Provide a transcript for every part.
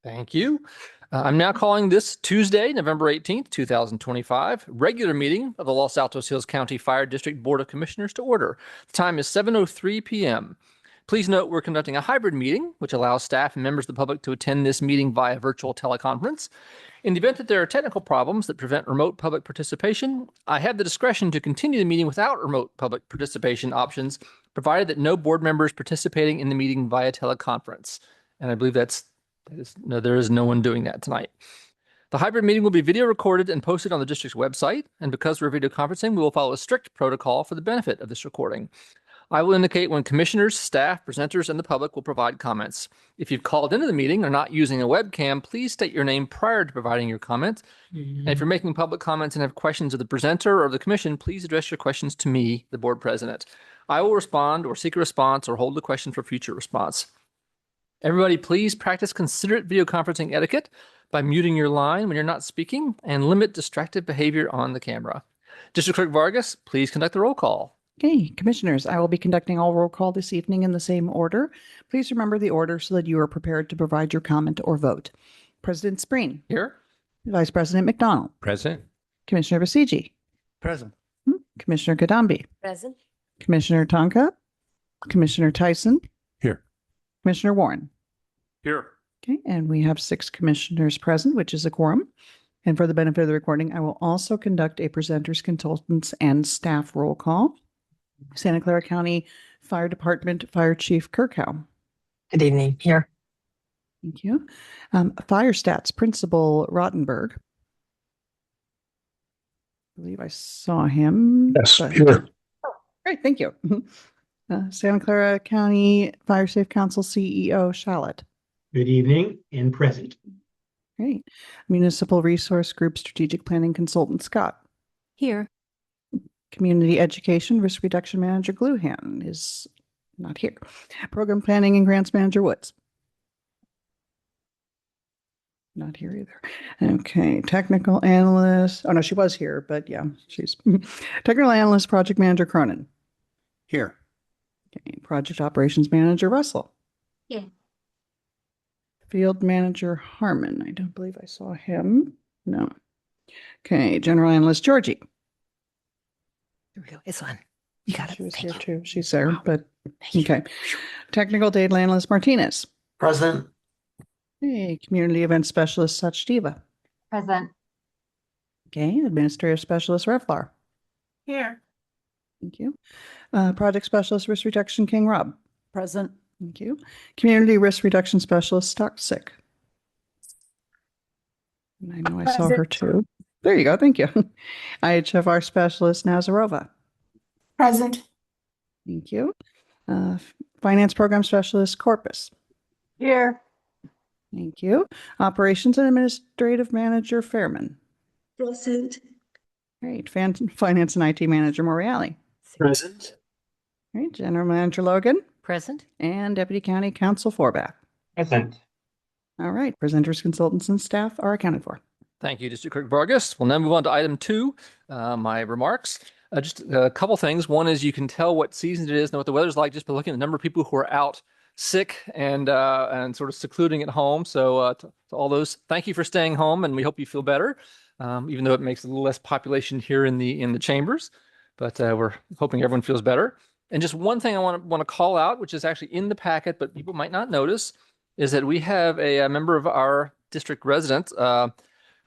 Thank you. I'm now calling this Tuesday, November 18th, 2025, regular meeting of the Los Altos Hills County Fire District Board of Commissioners to order. The time is 7:03 p.m. Please note we're conducting a hybrid meeting, which allows staff and members of the public to attend this meeting via virtual teleconference. In the event that there are technical problems that prevent remote public participation, I have the discretion to continue the meeting without remote public participation options, provided that no board members participating in the meeting via teleconference. And I believe there is no one doing that tonight. The hybrid meeting will be video recorded and posted on the district's website. And because we're video conferencing, we will follow a strict protocol for the benefit of this recording. I will indicate when commissioners, staff, presenters, and the public will provide comments. If you've called into the meeting or not using a webcam, please state your name prior to providing your comment. And if you're making public comments and have questions of the presenter or the commission, please address your questions to me, the board president. I will respond or seek a response or hold the question for future response. Everybody, please practice considerate video conferencing etiquette by muting your line when you're not speaking and limit distracted behavior on the camera. District Clerk Vargas, please conduct the roll call. Okay, commissioners, I will be conducting all roll call this evening in the same order. Please remember the order so that you are prepared to provide your comment or vote. President Spreen. Here. Vice President McDonald. Present. Commissioner Basigi. Present. Commissioner Gadambi. Present. Commissioner Tonka. Commissioner Tyson. Here. Commissioner Warren. Here. Okay, and we have 6 commissioners present, which is a quorum. And for the benefit of the recording, I will also conduct a presenters, consultants, and staff roll call. Santa Clara County Fire Department Fire Chief Kirkhow. Good evening. Here. Thank you. Fire Stats Principal Rottenberg. I believe I saw him. Yes, here. Great, thank you. Santa Clara County Fire Safe Council CEO Shallot. Good evening and present. Great. Municipal Resource Group Strategic Planning Consultant Scott. Here. Community Education Risk Reduction Manager Gluhan is not here. Program Planning and Grants Manager Woods. Not here either. Okay. Technical Analyst. Oh, no, she was here, but yeah, she's Technical Analyst Project Manager Cronin. Here. Okay. Project Operations Manager Russell. Yeah. Field Manager Harmon. I don't believe I saw him. No. Okay. General Analyst Georgie. There we go. It's on. You got it. She was Thank here you. too. She's there, Wow. but Thank you. okay. Technical Data Analyst Martinez. Present. Hey, Community Event Specialist Sachdeva. Present. Okay. Administrative Specialist Revlar. Here. Thank you. Project Specialist Risk Reduction King Rob. Present. Thank you. Community Risk Reduction Specialist Stockstick. And I know I saw her too. There you go. Thank you. IHFR Specialist Nazarova. Present. Thank you. Finance Program Specialist Corpus. Here. Thank you. Operations and Administrative Manager Fairman. Present. Great. Finance and IT Manager Morreale. Present. Great. General Manager Logan. Present. And Deputy County Counsel Forbath. Present. All right. Presenters, consultants, and staff are accounted for. Thank you, District Clerk Vargas. We'll now move on to item 2, my remarks. Just a couple things. One is you can tell what season it is and what the weather's like just by looking at the number of people who are out sick and sort of secluding at home. So to all those, thank you for staying home, and we hope you feel better, even though it makes a little less population here in the chambers. But we're hoping everyone feels better. And just one thing I want to call out, which is actually in the packet, but people might not notice, is that we have a member of our district resident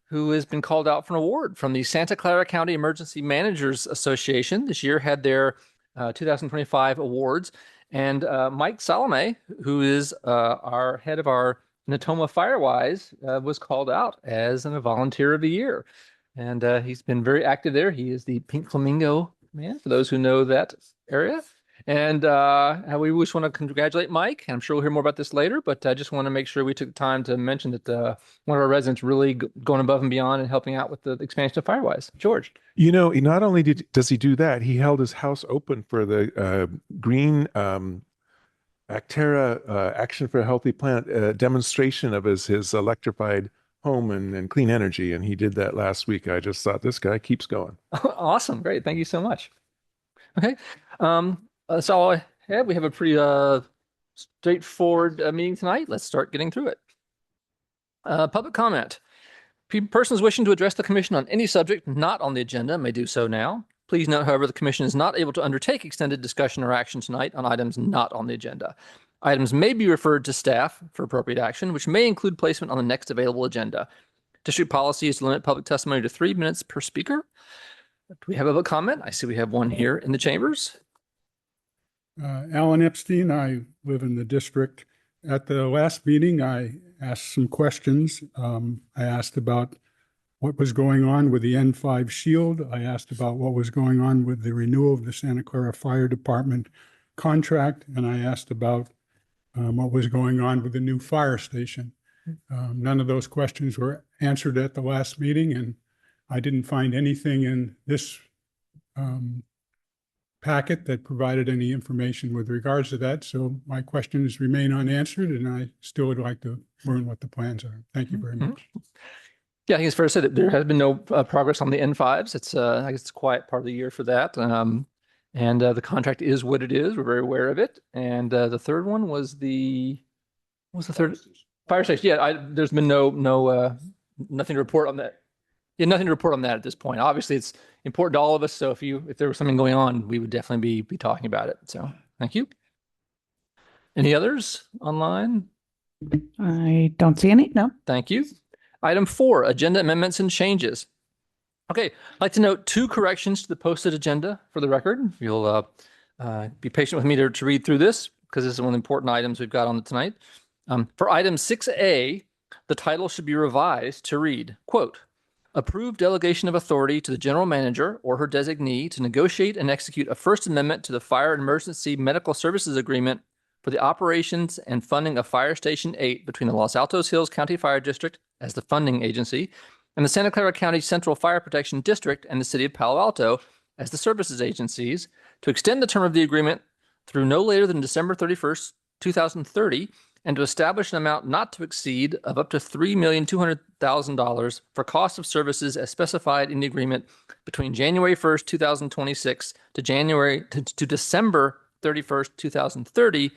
who has been called out for an award from the Santa Clara County Emergency Managers Association. This year had their 2025 awards. And Mike Salome, who is our head of our Natoma Firewise, was called out as a volunteer of the year. And he's been very active there. He is the Pink Flamingo man, for those who know that area. And we just want to congratulate Mike. I'm sure we'll hear more about this later, but I just want to make sure we took time to mention that one of our residents really going above and beyond and helping out with the expansion of Firewise. George. You know, he not only does he do that, he held his house open for the green Actera Action for a Healthy Planet demonstration of his electrified home and clean energy. And he did that last week. I just thought, this guy keeps going. Awesome. Great. Thank you so much. Okay. That's all I have. We have a pretty straightforward meeting tonight. Let's start getting through it. Public comment. Persons wishing to address the commission on any subject not on the agenda may do so now. Please note, however, the commission is not able to undertake extended discussion or action tonight on items not on the agenda. Items may be referred to staff for appropriate action, which may include placement on the next available agenda. District policy is to limit public testimony to 3 minutes per speaker. Do we have a public comment? I see we have one here in the chambers. Alan Epstein, I live in the district. At the last meeting, I asked some questions. I asked about what was going on with the N5 shield. I asked about what was going on with the renewal of the Santa Clara Fire Department contract. And I asked about what was going on with the new fire station. None of those questions were answered at the last meeting, and I didn't find anything in this packet that provided any information with regards to that. So my questions remain unanswered, and I still would like to learn what the plans are. Thank you very much. Yeah, I think it's fair to say that there has been no progress on the N5s. It's I guess it's a quiet part of the year for that. And the contract is what it is. We're very aware of it. And the third one was what's the third? Fire station. Yeah, there's been nothing to report on that. Yeah, nothing to report on that at this point. Obviously, it's important to all of us. So if there was something going on, we would definitely be talking about it. So thank you. Any others online? I don't see any. No. Thank you. Item 4, agenda amendments and changes. Okay, I'd like to note 2 corrections to the posted agenda for the record. If you'll be patient with me to read through this, because this is one of the important items we've got on tonight. For item 6A, the title should be revised to read, quote, "Approved delegation of authority to the general manager or her designee to negotiate and execute a First Amendment to the Fire and Emergency Medical Services Agreement for the operations and funding of Fire Station 8 between the Los Altos Hills County Fire District as the funding agency and the Santa Clara County Central Fire Protection District and the City of Palo Alto as the services agencies, to extend the term of the agreement through no later than December 31st, 2030, and to establish an amount not to exceed of up to $3,200,000 for cost of services as specified in the agreement between January 1st, 2026 to December 31st, 2030,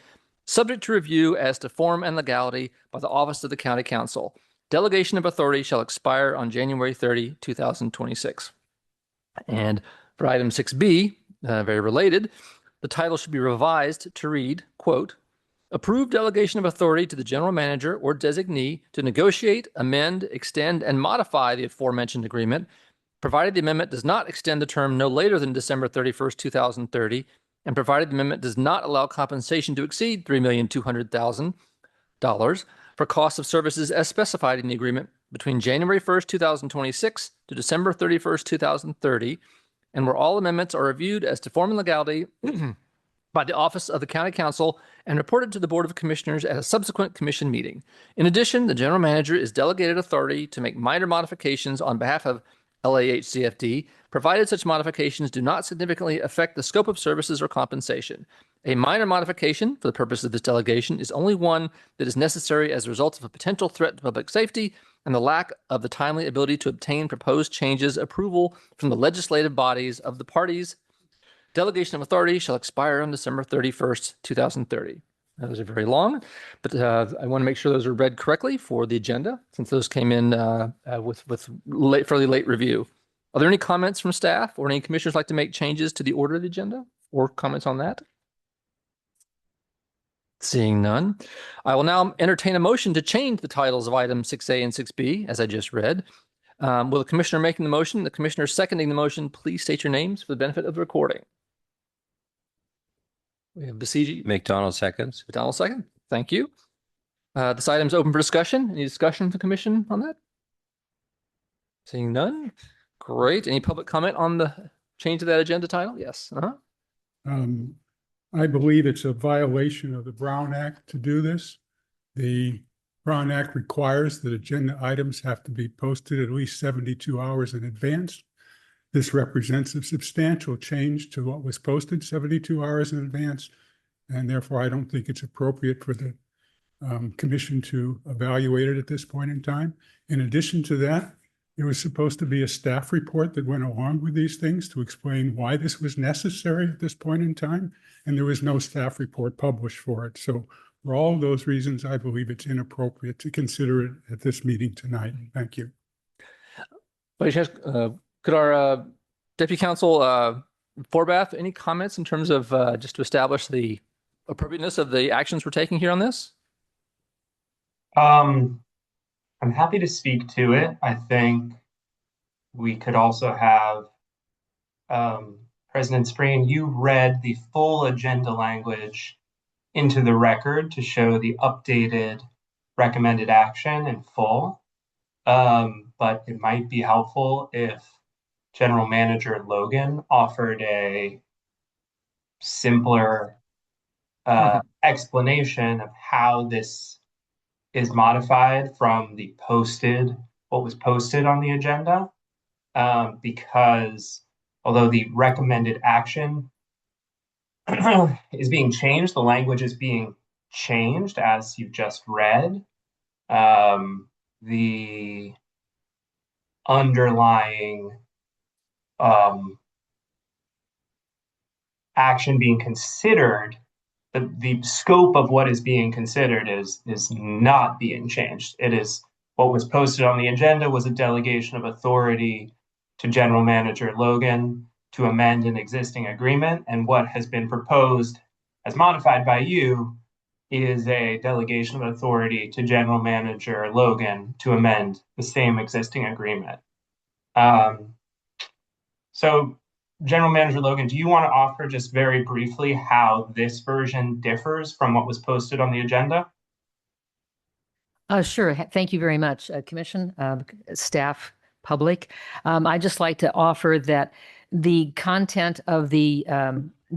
subject to review as to form and legality by the Office of the County Council. Delegation of authority shall expire on January 30, 2026. And for item 6B, very related, the title should be revised to read, quote, "Approved delegation of authority to the general manager or designee to negotiate, amend, extend, and modify the aforementioned agreement, provided the amendment does not extend the term no later than December 31st, 2030, and provided the amendment does not allow compensation to exceed $3,200,000 for costs of services as specified in the agreement between January 1st, 2026 to December 31st, 2030, and where all amendments are reviewed as to form and legality by the Office of the County Council and reported to the Board of Commissioners at a subsequent commission meeting. In addition, the general manager is delegated authority to make minor modifications on behalf of LAHCFD, provided such modifications do not significantly affect the scope of services or compensation. A minor modification for the purpose of this delegation is only one that is necessary as a result of a potential threat to public safety and the lack of the timely ability to obtain proposed changes approval from the legislative bodies of the parties. Delegation of authority shall expire on December 31st, 2030. Those are very long, but I want to make sure those are read correctly for the agenda, since those came in with fairly late review. Are there any comments from staff or any commissioners like to make changes to the order of the agenda or comments on that? Seeing none, I will now entertain a motion to change the titles of items 6A and 6B, as I just read. Will the commissioner making the motion, the commissioner seconding the motion, please state your names for the benefit of the recording. We have Basiji. McDonald seconds. McDonald second. Thank you. This item is open for discussion. Any discussion with the commission on that? Seeing none. Great. Any public comment on the change of that agenda title? Yes. I believe it's a violation of the Brown Act to do this. The Brown Act requires that agenda items have to be posted at least 72 hours in advance. This represents a substantial change to what was posted 72 hours in advance, and therefore I don't think it's appropriate for the commission to evaluate it at this point in time. In addition to that, there was supposed to be a staff report that went along with these things to explain why this was necessary at this point in time, and there was no staff report published for it. So For all of those reasons, I believe it's inappropriate to consider it at this meeting tonight. Thank you. By chance, could our Deputy Counsel Forbath, any comments in terms of just to establish the appropriateness of the actions we're taking here on this? I'm happy to speak to it. I think we could also have President Spreen, you read the full agenda language into the record to show the updated recommended action in full. But it might be helpful if General Manager Logan offered a simpler explanation of how this is modified from what was posted on the agenda. Because although the recommended action is being changed, the language is being changed as you've just read. The underlying action being considered, the scope of what is being considered is not being changed. It is what was posted on the agenda was a delegation of authority to General Manager Logan to amend an existing agreement, and what has been proposed as modified by you is a delegation of authority to General Manager Logan to amend the same existing agreement. So General Manager Logan, do you want to offer just very briefly how this version differs from what was posted on the agenda? Sure. Thank you very much, Commission, staff, public. I'd just like to offer that the content of the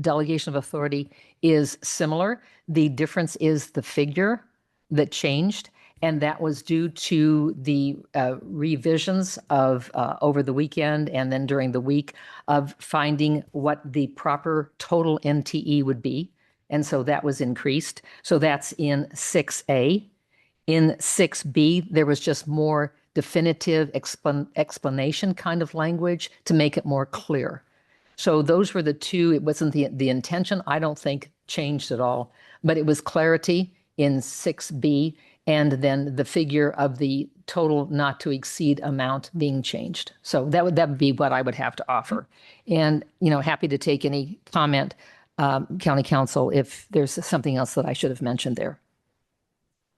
delegation of authority is similar. The difference is the figure that changed, and that was due to the revisions of over the weekend and then during the week of finding what the proper total NTE would be. And so that was increased. So that's in 6A. In 6B, there was just more definitive explanation kind of language to make it more clear. So those were the two. It wasn't the intention, I don't think, changed at all, but it was clarity in 6B and then the figure of the total not to exceed amount being changed. So that would be what I would have to offer. And, happy to take any comment, County Council, if there's something else that I should have mentioned there.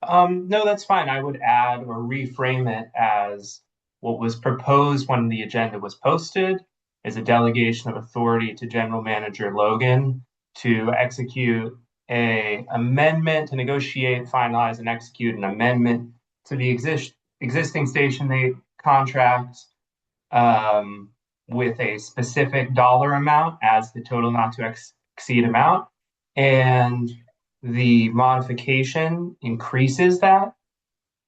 No, that's fine. I would add or reframe it as what was proposed when the agenda was posted is a delegation of authority to General Manager Logan to execute an amendment, to negotiate, finalize, and execute an amendment to the existing Station 8 contract with a specific dollar amount as the total not to exceed amount. And the modification increases that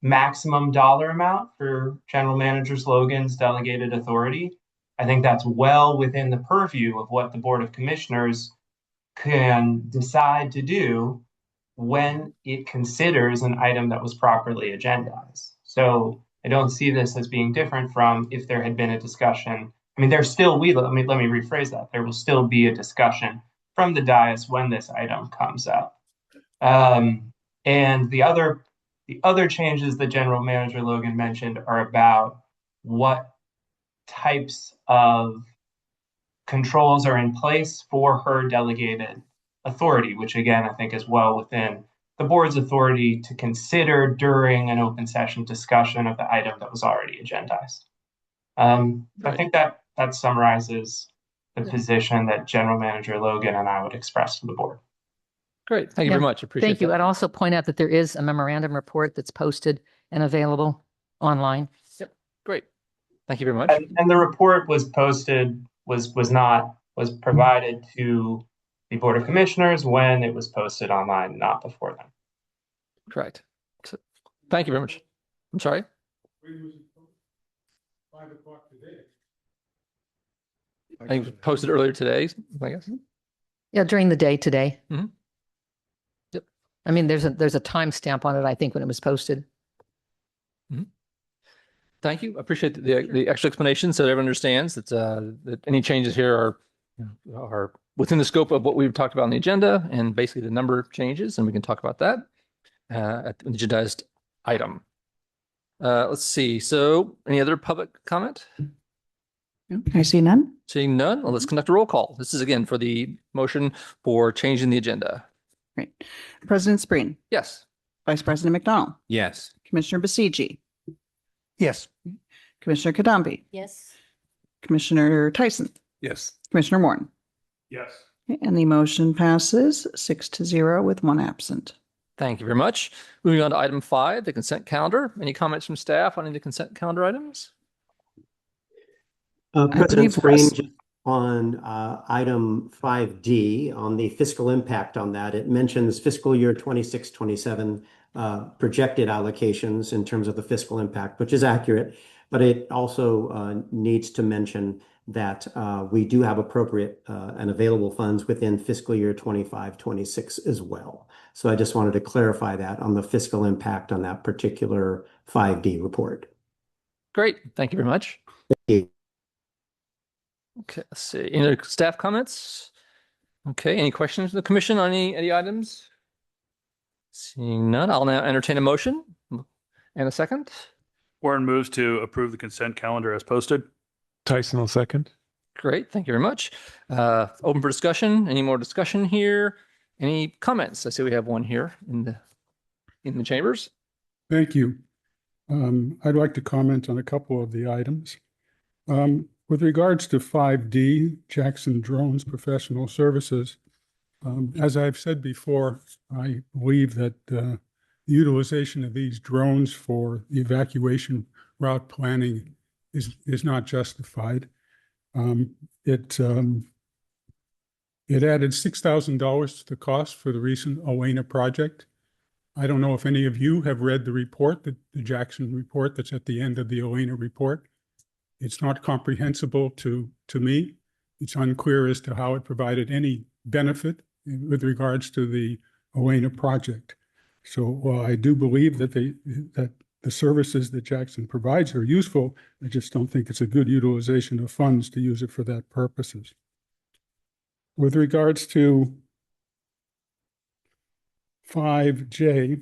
maximum dollar amount for General Manager Logan's delegated authority. I think that's well within the purview of what the Board of Commissioners can decide to do when it considers an item that was properly agendized. So I don't see this as being different from if there had been a discussion. I mean, let me rephrase that. There will still be a discussion from the dais when this item comes up. And the other changes that General Manager Logan mentioned are about what types of controls are in place for her delegated authority, which again, I think is well within the board's authority to consider during an open session discussion of the item that was already agendized. I think that summarizes the position that General Manager Logan and I would express to the board. Great. Thank you very much. Appreciate Thank you. that. I'd also point out that there is a memorandum report that's posted and available online. Yep. Great. Thank you very much. And the report was posted, was provided to the Board of Commissioners when it was posted online, not before then. Correct. So, thank you very much. I'm sorry. 5 o'clock today. I think it was posted earlier today, I guess. Yeah, during the day today. Mhm. Yep. I mean, there's a timestamp on it, I think, when it was posted. Thank you. I appreciate the extra explanation so everyone understands that any changes here are within the scope of what we've talked about on the agenda and basically the number changes, and we can talk about that. agendized item. Let's see. So any other public comment? I see none. Seeing none, well, let's conduct a roll call. This is again for the motion for changing the agenda. Great. President Spreen, Yes. Vice President McDonald, Yes. Commissioner Basigi, Yes. Commissioner Kadambi, Yes. Commissioner Tyson, Yes. Commissioner Warren. Yes. And the motion passes 6-0 with one absent. Thank you very much. Moving on to item 5, the consent calendar. Any comments from staff on any of the consent calendar items? President believe Russ- Spreen, just on item 5D, on the fiscal impact on that, it mentions fiscal year 26-27 projected allocations in terms of the fiscal impact, which is accurate, but it also needs to mention that we do have appropriate and available funds within fiscal year 25-26 as well. So I just wanted to clarify that on the fiscal impact on that particular 5D report. Great. Thank you very much. Thank you. Okay, let's see. Any other staff comments? Okay, any questions from the commission on any items? Seeing none, I'll now entertain a motion. And a second. Warren moves to approve the consent calendar as posted. Tyson will second. Great, thank you very much. Open for discussion. Any more discussion here? Any comments? I see we have one here in the chambers. Thank you. I'd like to comment on a couple of the items. With regards to 5D, Jackson Drones Professional Services, as I've said before, I believe that the utilization of these drones for the evacuation route planning is not justified. It added $6,000 to the cost for the recent Elena project. I don't know if any of you have read the report, the Jackson report that's at the end of the Elena report. It's not comprehensible to me. It's unclear as to how it provided any benefit with regards to the Elena project. So while I do believe that the services that Jackson provides are useful, I just don't think it's a good utilization of funds to use it for that purposes. With regards to 5J,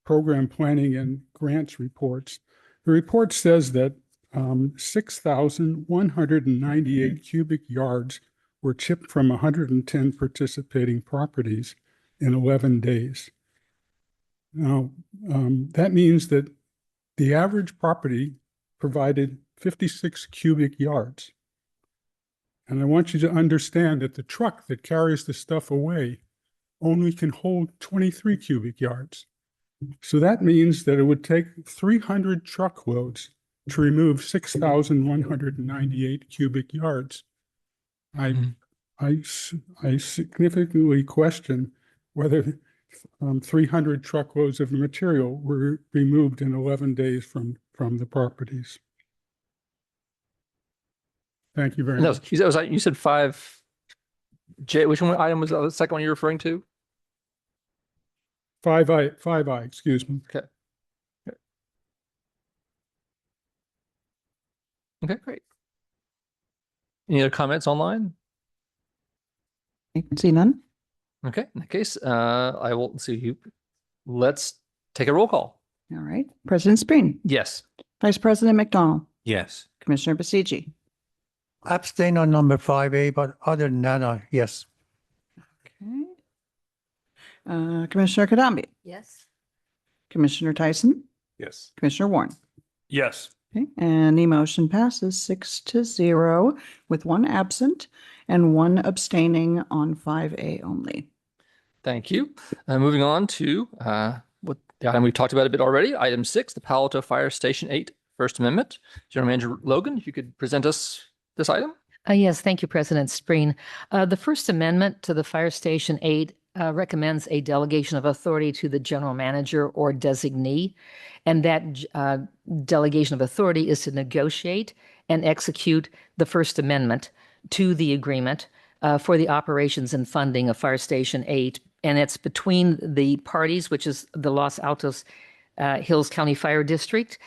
program planning and grants reports, the report says that 6,198 cubic yards were chipped from 110 participating properties in 11 days. Now, that means that the average property provided 56 cubic yards. And I want you to understand that the truck that carries the stuff away only can hold 23 cubic yards. So that means that it would take 300 truckloads to remove 6,198 cubic yards. I significantly question whether 300 truckloads of material were removed in 11 days from the properties. Thank you very much. You said 5J. Which one item was the second one you're referring to? 5I, excuse me. Okay. Okay, great. Any other comments online? I can see none. Okay, in that case, I will see you. Let's take a roll call. All right. President Spreen, Yes. Vice President McDonald, Yes. Commissioner Basigi, Abstain on number 5A, but other than that, yes. okay. Commissioner Kadambi, Yes. Commissioner Tyson, Yes. Commissioner Warren. Yes. Okay, and the motion passes 6-0 with one absent and one abstaining on 5A only. Thank you. Moving on to what the item we talked about a bit already. Item 6, the Palo Alto Fire Station 8 First Amendment. General Manager Logan, if you could present us this item. Yes, thank you, President Spreen. The First Amendment to the Fire Station 8 recommends a delegation of authority to the general manager or designee, and that delegation of authority is to negotiate and execute the First Amendment to the agreement for the operations and funding of Fire Station 8, and it's between the parties, which is the Los Altos Hills County Fire District,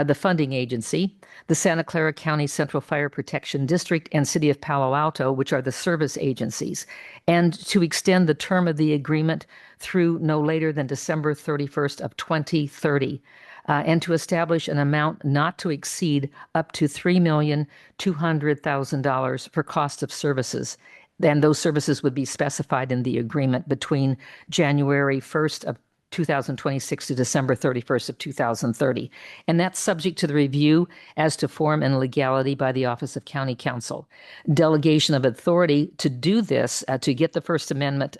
the funding agency, the Santa Clara County Central Fire Protection District, and City of Palo Alto, which are the service agencies, and to extend the term of the agreement through no later than December 31st of 2030, and to establish an amount not to exceed up to $3,200,000 for cost of services. And those services would be specified in the agreement between January 1st of 2026 to December 31st of 2030. And that's subject to the review as to form and legality by the Office of County Counsel. Delegation of authority to do this, to get the First Amendment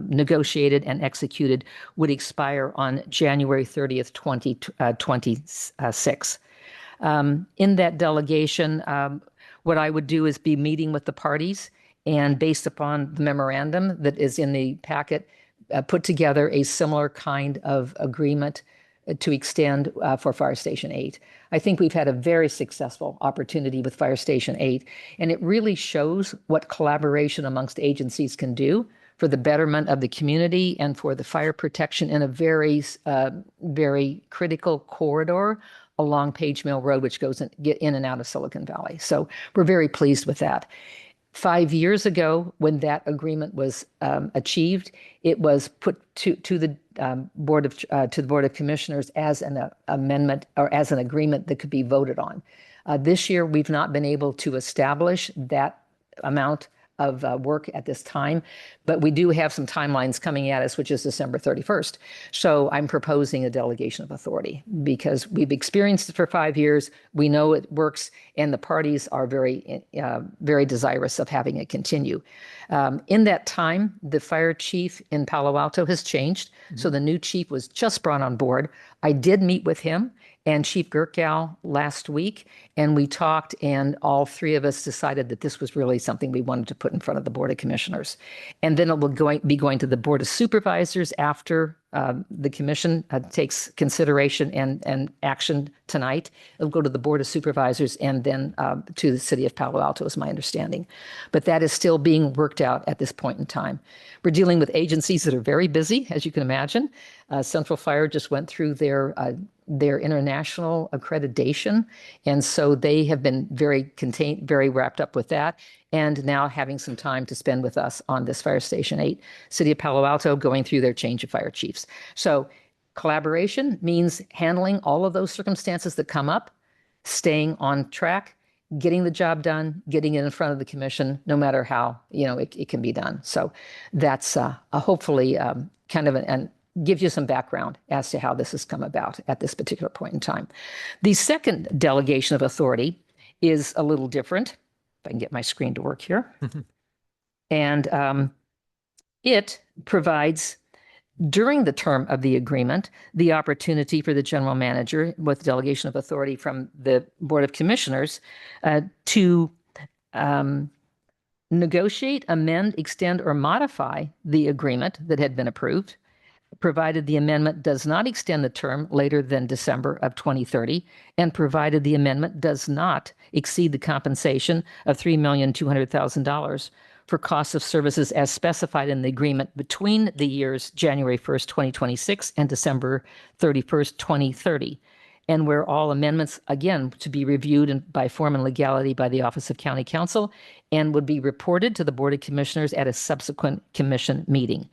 negotiated and executed, would expire on January 30th, 2026. In that delegation, what I would do is be meeting with the parties, and based upon the memorandum that is in the packet, put together a similar kind of agreement to extend for Fire Station 8. I think we've had a very successful opportunity with Fire Station 8, and it really shows what collaboration amongst agencies can do for the betterment of the community and for the fire protection in a very, very critical corridor along Page Mill Road, which goes get in and out of Silicon Valley. So we're very pleased with that. 5 years ago, when that agreement was achieved, it was put to the Board of Commissioners as an amendment or as an agreement that could be voted on. This year, we've not been able to establish that amount of work at this time, but we do have some timelines coming at us, which is December 31st. So I'm proposing a delegation of authority because we've experienced it for 5 years. We know it works, and the parties are very, very desirous of having it continue. In that time, the fire chief in Palo Alto has changed. So the new chief was just brought on board. I did meet with him and Chief Gurkow last week, and we talked, and all three of us decided that this was really something we wanted to put in front of the Board of Commissioners. And then it will be going to the Board of Supervisors after the commission takes consideration and action tonight. It'll go to the Board of Supervisors and then to the City of Palo Alto, is my understanding. But that is still being worked out at this point in time. We're dealing with agencies that are very busy, as you can imagine. Central Fire just went through their international accreditation, and so they have been very wrapped up with that, and now having some time to spend with us on this Fire Station 8. City of Palo Alto going through their change of fire chiefs. So collaboration means handling all of those circumstances that come up, staying on track, getting the job done, getting it in front of the commission, no matter how it can be done. So that's hopefully kind of and give you some background as to how this has come about at this particular point in time. The second delegation of authority is a little different. If I can get my screen to work here. And it provides, during the term of the agreement, the opportunity for the general manager, with delegation of authority from the Board of Commissioners, to negotiate, amend, extend, or modify the agreement that had been approved, provided the amendment does not extend the term later than December of 2030, and provided the amendment does not exceed the compensation of $3,200,000 for costs of services as specified in the agreement between the years January 1st, 2026 and December 31st, 2030. And where all amendments, again, to be reviewed by form and legality by the Office of County Counsel and would be reported to the Board of Commissioners at a subsequent commission meeting.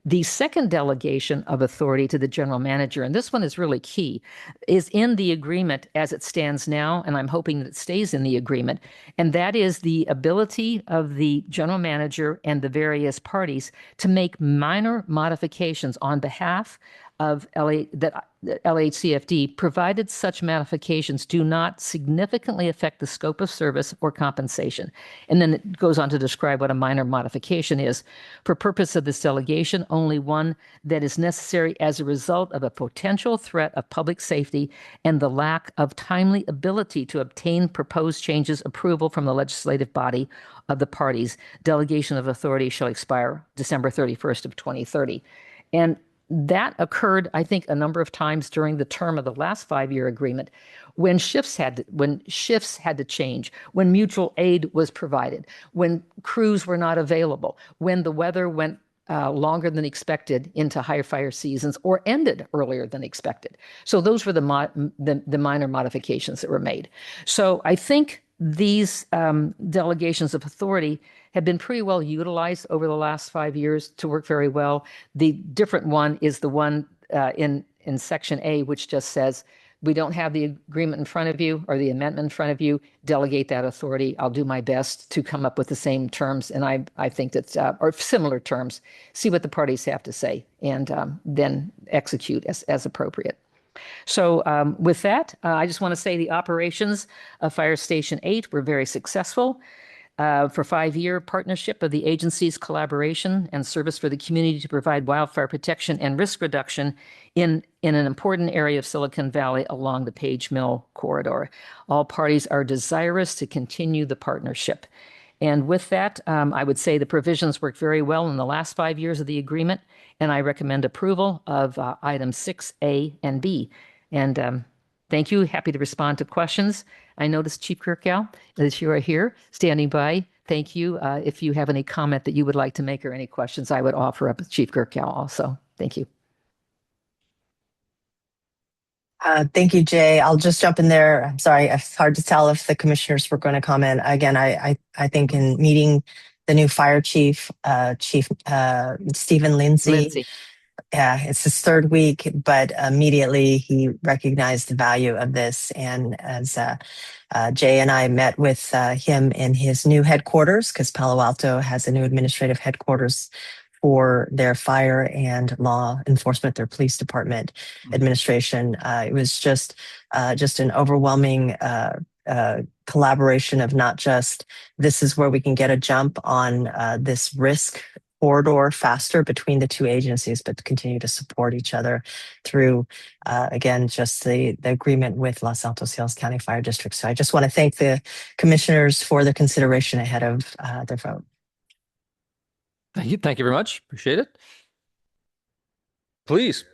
The second delegation of authority to the general manager, and this one is really key, is in the agreement as it stands now, and I'm hoping that it stays in the agreement, and that is the ability of the general manager and the various parties to make minor modifications on behalf of LAHCFD, provided such modifications do not significantly affect the scope of service or compensation. And then it goes on to describe what a minor modification is. For purpose of this delegation, only one that is necessary as a result of a potential threat of public safety and the lack of timely ability to obtain proposed changes approval from the legislative body of the parties. Delegation of authority shall expire December 31st of 2030. And that occurred, I think, a number of times during the term of the last 5-year agreement, when shifts had to change, when mutual aid was provided, when crews were not available, when the weather went longer than expected into higher fire seasons or ended earlier than expected. So those were the minor modifications that were made. So I think these delegations of authority have been pretty well utilized over the last 5 years to work very well. The different one is the one in Section A, which just says, we don't have the agreement in front of you or the amendment in front of you, delegate that authority. I'll do my best to come up with the same terms. And I think that, or similar terms, see what the parties have to say and then execute as appropriate. So with that, I just want to say the operations of Fire Station 8 were very successful. For 5-year partnership of the agency's collaboration and service for the community to provide wildfire protection and risk reduction in an important area of Silicon Valley along the Page Mill corridor. All parties are desirous to continue the partnership. And with that, I would say the provisions worked very well in the last 5 years of the agreement, and I recommend approval of items 6A and B. And thank you. Happy to respond to questions. I noticed, Chief Kirkhow, that you are here standing by. Thank you. If you have any comment that you would like to make or any questions, I would offer up Chief Kirkhow also. Thank you. Thank you, Jay. I'll just jump in there. I'm sorry, it's hard to tell if the commissioners were going to comment. Again, I think in meeting the new fire chief, Chief Stephen Lindsay. Yeah, it's his 3rd week, but immediately he recognized the value of this. And as Jay and I met with him in his new headquarters, because Palo Alto has a new administrative headquarters for their fire and law enforcement, their police department administration. It was just an overwhelming collaboration of not just this is where we can get a jump on this risk corridor faster between the two agencies, but to continue to support each other through, again, just the agreement with Los Altos Hills County Fire District. So I just want to thank the commissioners for their consideration ahead of their vote. Thank you. Thank you very much. Appreciate it. Please.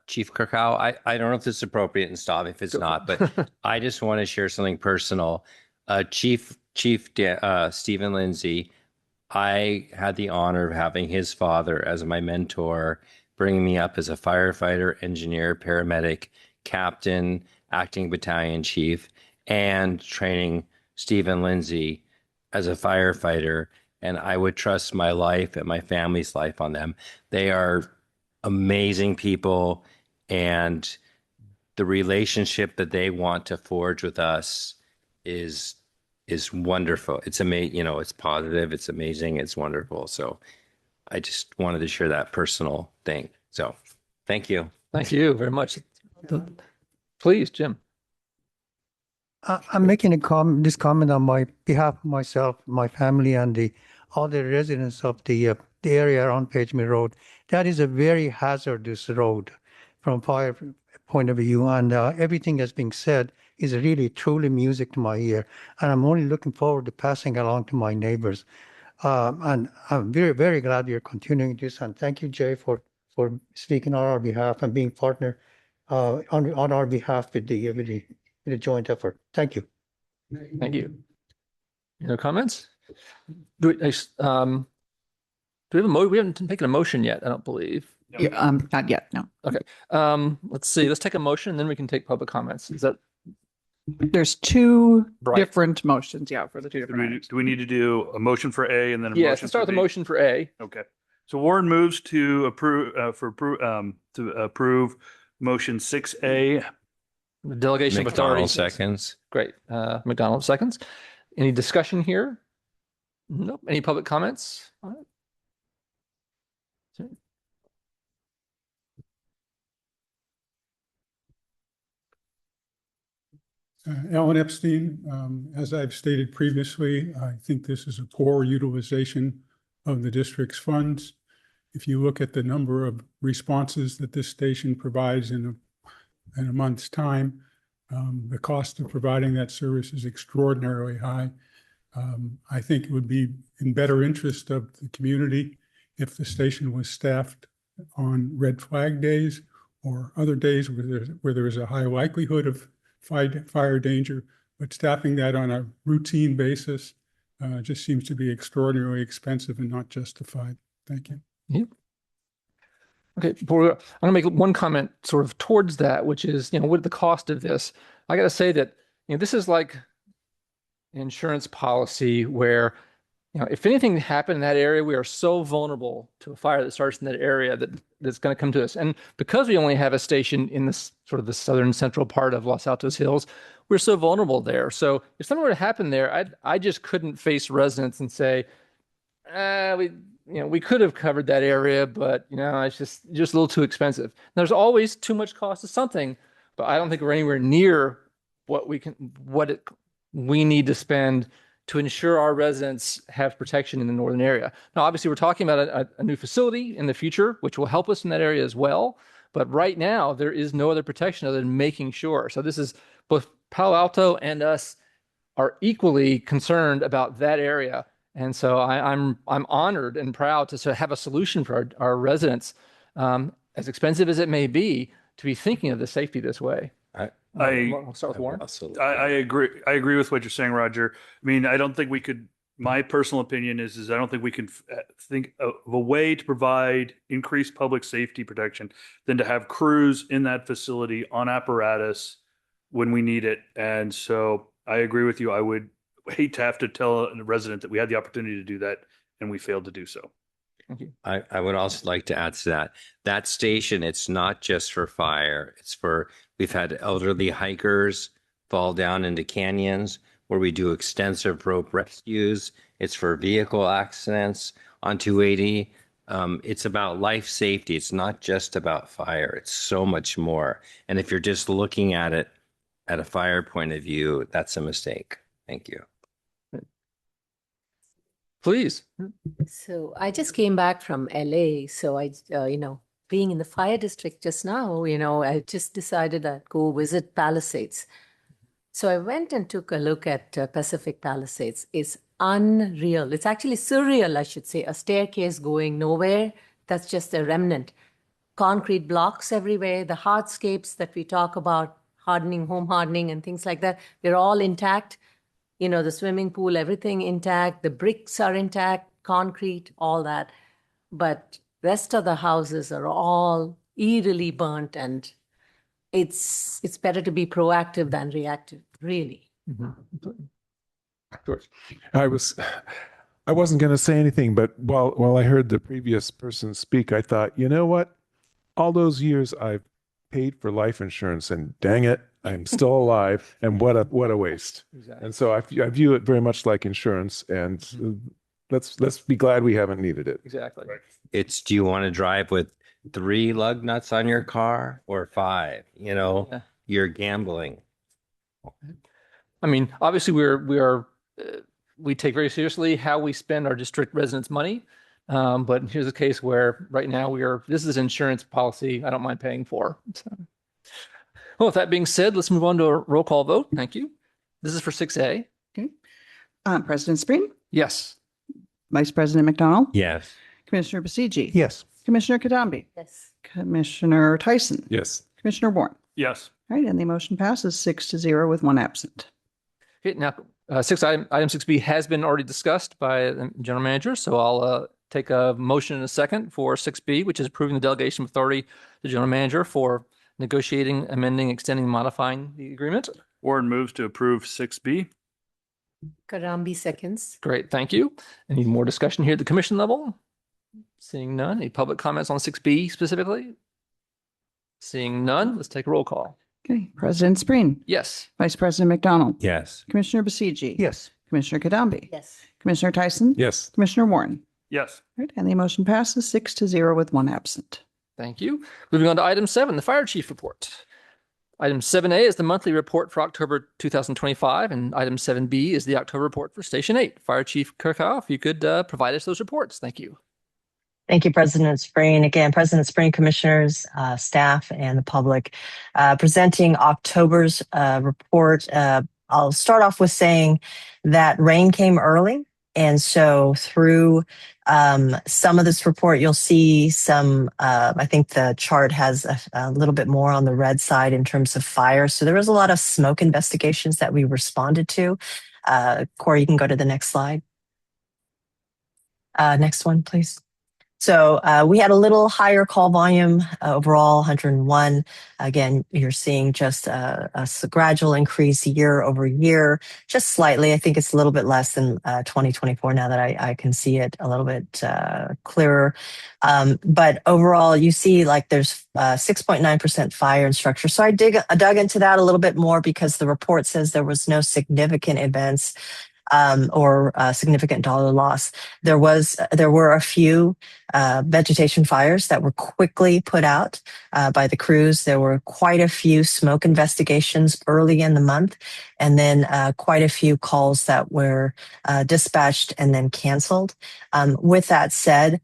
Chief Kirkhow, I don't know if this is appropriate, and stop if it's not, but I just want to share something personal. Chief Stephen Lindsay, I had the honor of having his father as my mentor, bringing me up as a firefighter, engineer, paramedic, captain, acting battalion chief, and training Stephen Lindsay as a firefighter. And I would trust my life and my family's life on them. They are amazing people, and the relationship that they want to forge with us is wonderful. It's amazing, it's positive, it's amazing, it's wonderful. So I just wanted to share that personal thing. So thank you. Thank you very much. Please, Jim. I'm making this comment on my behalf of myself, my family, and all the residents of the area around Page Mill Road. That is a very hazardous road from fire point of view, and everything that's being said is really truly music to my ear, and I'm only looking forward to passing along to my neighbors. And I'm very, very glad you're continuing this, and thank you, Jay, for speaking on our behalf and being partner on our behalf with the joint effort. Thank you. Thank you. No comments? Do we have we haven't taken a motion yet, I don't believe. Yeah, not yet, no. Okay. Let's see. Let's take a motion, and then we can take public comments. Is that There's two Right. different motions, for the two different items. Do we need to do a motion for A and then a yes? motion Let's start with for the B? motion for A. Okay. So Warren moves to approve motion 6A. The delegation of authority. McDonald seconds. Great. McDonald seconds. Any discussion here? Nope. Any public comments? All right. Alan Epstein, as I've stated previously, I think this is a poor utilization of the district's funds. If you look at the number of responses that this station provides in a month's time, the cost of providing that service is extraordinarily high. I think it would be in better interest of the community if the station was staffed on red flag days or other days where there is a high likelihood of fire danger, but staffing that on a routine basis just seems to be extraordinarily expensive and not justified. Thank you. Yeah. Okay, I'm going to make one comment sort of towards that, which is, with the cost of this, I got to say that, this is like an insurance policy where, if anything happened in that area, we are so vulnerable to a fire that starts in that area that's going to come to us. And because we only have a station in this sort of the southern central part of Los Altos Hills, we're so vulnerable there. So if something were to happen there, I just couldn't face residents and say, we could have covered that area, but it's just a little too expensive. And there's always too much cost of something, but I don't think we're anywhere near what we need to spend to ensure our residents have protection in the northern area. Now, obviously, we're talking about a new facility in the future, which will help us in that area as well. But right now, there is no other protection other than making sure. So this is both Palo Alto and us are equally concerned about that area. And so I'm honored and proud to have a solution for our residents, as expensive as it may be, to be thinking of the safety this way. I'll start with Warren. I agree. I agree with what you're saying, Roger. I mean, I don't think we could. My personal opinion is I don't think we can think of a way to provide increased public safety protection than to have crews in that facility on apparatus when we need it. And so I agree with you. I would hate to have to tell a resident that we had the opportunity to do that and we failed to do so. Thank you. I would also like to add to that station, it's not just for fire. We've had elderly hikers fall down into canyons where we do extensive rope rescues. It's for vehicle accidents on 280. It's about life safety. It's not just about fire. It's so much more. And if you're just looking at it at a fire point of view, that's a mistake. Thank you. Please. So I just came back from LA. So being in the fire district just now, I just decided I'd go visit Palisades. So I went and took a look at Pacific Palisades. It's unreal. It's actually surreal, I should say. A staircase going nowhere. That's just a remnant. Concrete blocks everywhere. The hardscapes that we talk about, hardening, home hardening and things like that, they're all intact. The swimming pool, everything intact. The bricks are intact, concrete, all that. But rest of the houses are all eerily burnt, and it's better to be proactive than reactive, really. Mm-hmm. George. I wasn't going to say anything, but while I heard the previous person speak, I thought, you know what? All those years I've paid for life insurance, and dang it, I'm still alive, and what a waste. Exactly. And so I view it very much like insurance, and let's be glad we haven't needed it. Exactly. It's, do you want to drive with 3 lug nuts on your car or 5? Yeah. You're gambling. I mean, obviously we take very seriously how we spend our district residents' money. But here's a case where right now this is insurance policy I don't mind paying for. So. Well, with that being said, let's move on to a roll call vote. Thank you. This is for 6A. Okay. President Spring, Yes. Vice President McDonald, Yes. Commissioner Basigi. Yes. Commissioner Kadambi. Yes. Commissioner Tyson. Yes. Commissioner Warren. Yes. All right, and the motion passes 6-0 with 1 absent. Okay, now item 6B has been already discussed by the general manager, so I'll take a motion in a second for 6B, which is approving the delegation of authority to the general manager for negotiating, amending, extending, modifying the agreement. Warren moves to approve 6B. Karambi seconds. Great, thank you. Any more discussion here at the commission level? Seeing none. Any public comments on 6B specifically? Seeing none, let's take a roll call. Okay, President Spring, Yes. Vice President McDonald, Yes. Commissioner Basigi. Yes. Commissioner Kadambi. Yes. Commissioner Tyson. Yes. Commissioner Warren. Yes. All right, and the motion passes 6-0 with 1 absent. Thank you. Moving on to item 7, the fire chief report. Item 7A is the monthly report for October 2025, and item 7B is the October report for Station 8. Fire Chief Kirkhow, if you could provide us those reports. Thank you. Thank you, President Spring. Again, President Spring, commissioners, staff, and the public. Presenting October's report. I'll start off with saying that rain came early. And so through some of this report, you'll see some, I think the chart has a little bit more on the red side in terms of fire. So there was a lot of smoke investigations that we responded to. Corey, you can go to the next slide. Next one, please. So we had a little higher call volume overall, 101. Again, you're seeing just a gradual increase year over year, just slightly. I think it's a little bit less than 2024 now that I can see it a little bit clearer. But overall, you see like there's 6.9% fire and structure. So I dug into that a little bit more because the report says there was no significant events or significant dollar loss. There were a few vegetation fires that were quickly put out by the crews. There were quite a few smoke investigations early in the month, and then quite a few calls that were dispatched and then canceled. With that said,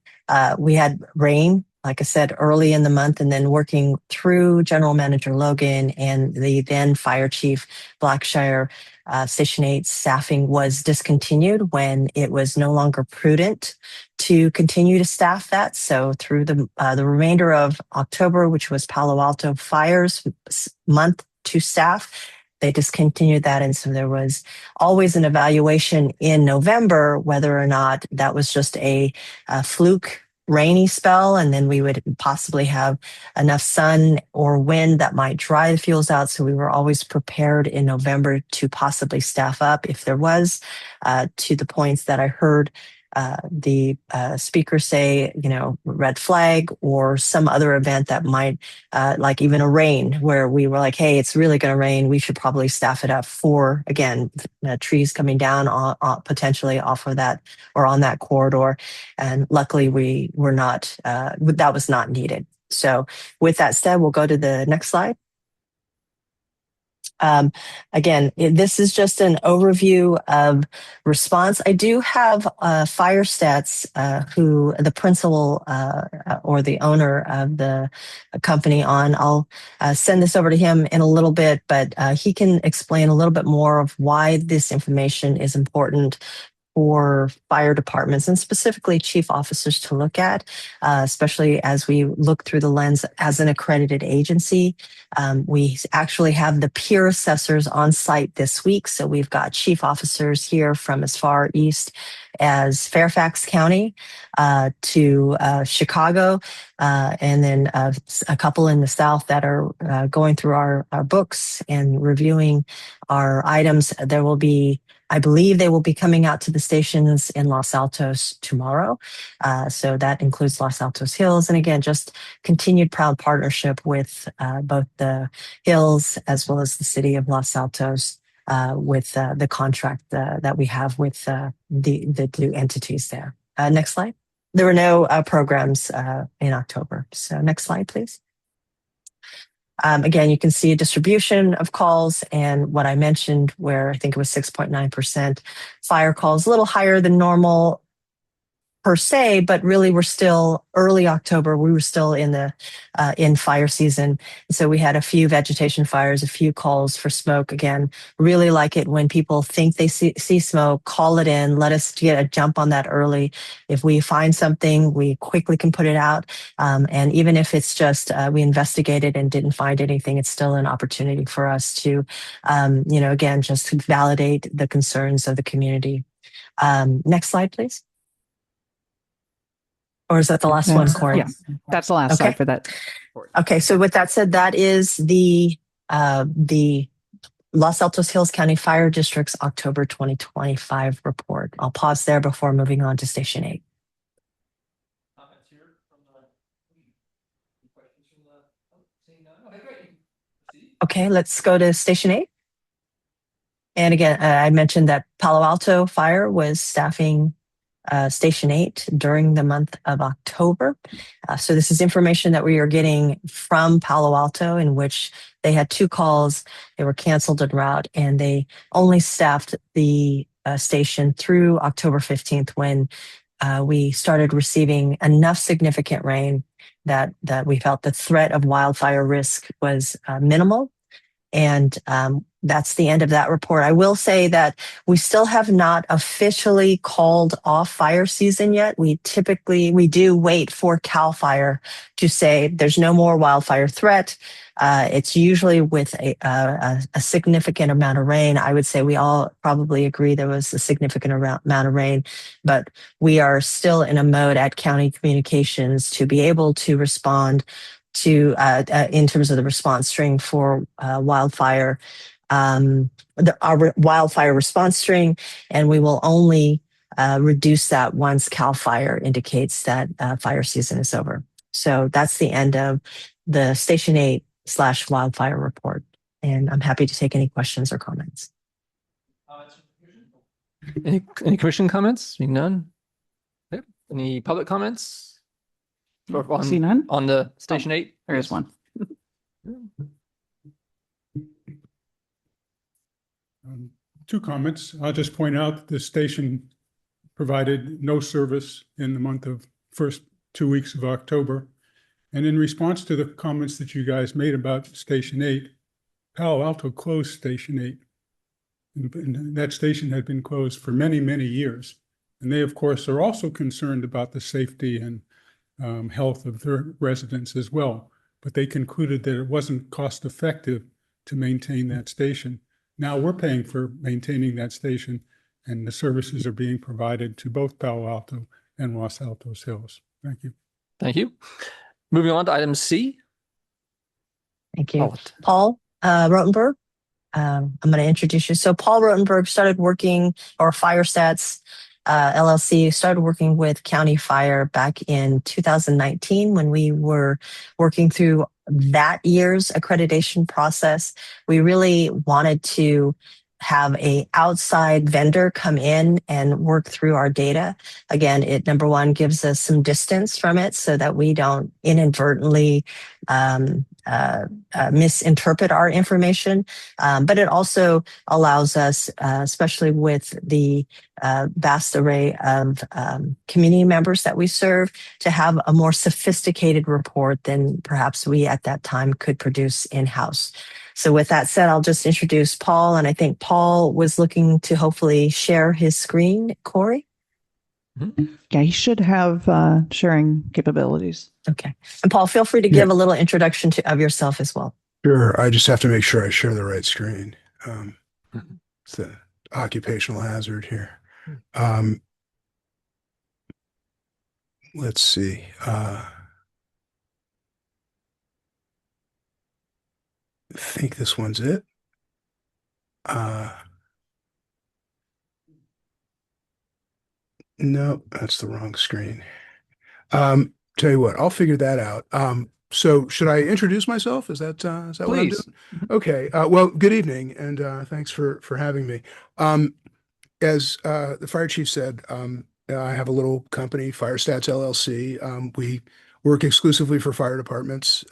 we had rain, like I said, early in the month, and then working through General Manager Logan and the then Fire Chief Blackshire. Station 8 staffing was discontinued when it was no longer prudent to continue to staff that. So through the remainder of October, which was Palo Alto Fire's month to staff, they discontinued that. And so there was always an evaluation in November whether or not that was just a fluke rainy spell, and then we would possibly have enough sun or wind that might dry the fuels out. So we were always prepared in November to possibly staff up if there was, to the points that I heard the speaker say, red flag or some other event that might, like even a rain, where we were like, hey, it's really going to rain. We should probably staff it up for, again, trees coming down potentially off of that or on that corridor. And luckily we were not, that was not needed. So with that said, we'll go to the next slide. Again, this is just an overview of response. I do have Fire Stats, who the principal or the owner of the company on. I'll send this over to him in a little bit, but he can explain a little bit more of why this information is important for fire departments and specifically chief officers to look at, especially as we look through the lens as an accredited agency. We actually have the peer assessors on site this week. So we've got chief officers here from as far east as Fairfax County to Chicago, and then a couple in the south that are going through our books and reviewing our items. There will be, I believe they will be coming out to the stations in Los Altos tomorrow. So that includes Los Altos Hills. And again, just continued proud partnership with both the Hills as well as the city of Los Altos with the contract that we have with the two entities there. Next slide. There were no programs in October. So next slide, please. Again, you can see a distribution of calls and what I mentioned where I think it was 6.9% fire calls, a little higher than normal per se, but really we're still early October. We were still in the in fire season. So we had a few vegetation fires, a few calls for smoke. Again, really like it when people think they see smoke, call it in, let us get a jump on that early. If we find something, we quickly can put it out. And even if it's just we investigated and didn't find anything, it's still an opportunity for us to, again, just validate the concerns of the community. Next slide, please. Or is that the last one, Corey? Yeah, that's the last slide for that. Okay, so with that said, that is the Los Altos Hills County Fire District's October 2025 report. I'll pause there before moving on to Station 8. Okay, let's go to Station 8. And again, I mentioned that Palo Alto Fire was staffing Station 8 during the month of October. So this is information that we are getting from Palo Alto, in which they had 2 calls. They were canceled en route, and they only staffed the station through October 15th when we started receiving enough significant rain that we felt the threat of wildfire risk was minimal. And that's the end of that report. I will say that we still have not officially called off fire season yet. We do wait for CAL FIRE to say there's no more wildfire threat. It's usually with a significant amount of rain. I would say we all probably agree there was a significant amount of rain, but we are still in a mode at county communications to be able to respond to in terms of the response string for wildfire, our wildfire response string, and we will only reduce that once CAL FIRE indicates that fire season is over. So that's the end of the Station 8/wildfire report. And I'm happy to take any questions or comments. Any commission comments? Seeing none. Okay. Any public comments? See none? On the Station 8? There is one. 2 comments. I'll just point out that the station provided no service in the month of first 2 weeks of October. And in response to the comments that you guys made about Station 8, Palo Alto closed Station 8. And that station had been closed for many, many years. And they, of course, are also concerned about the safety and health of their residents as well. But they concluded that it wasn't cost effective to maintain that station. Now we're paying for maintaining that station, and the services are being provided to both Palo Alto and Los Altos Hills. Thank you. Thank you. Moving on to item C. Thank you. Paul Rotenberg. I'm going to introduce you. So Paul Rotenberg started working, or FireStats LLC started working with County Fire back in 2019 when we were working through that year's accreditation process. We really wanted to have a outside vendor come in and work through our data. Again, it, number one, gives us some distance from it so that we don't inadvertently misinterpret our information. But it also allows us, especially with the vast array of community members that we serve, to have a more sophisticated report than perhaps we at that time could produce in-house. So with that said, I'll just introduce Paul, and I think Paul was looking to hopefully share his screen. Corey? Yeah, he should have sharing capabilities. Okay. And Paul, feel free to give a little introduction of yourself as well. Sure. I just have to make sure I share the right screen. It's the occupational hazard here. Let's see. I think this one's it. No, that's the wrong screen. Tell you what, I'll figure that out. So should I introduce myself? Is that what I'm doing? Okay. Well, good evening, and thanks for having me. As the fire chief said, I have a little company, FireStats LLC. We work exclusively for fire departments.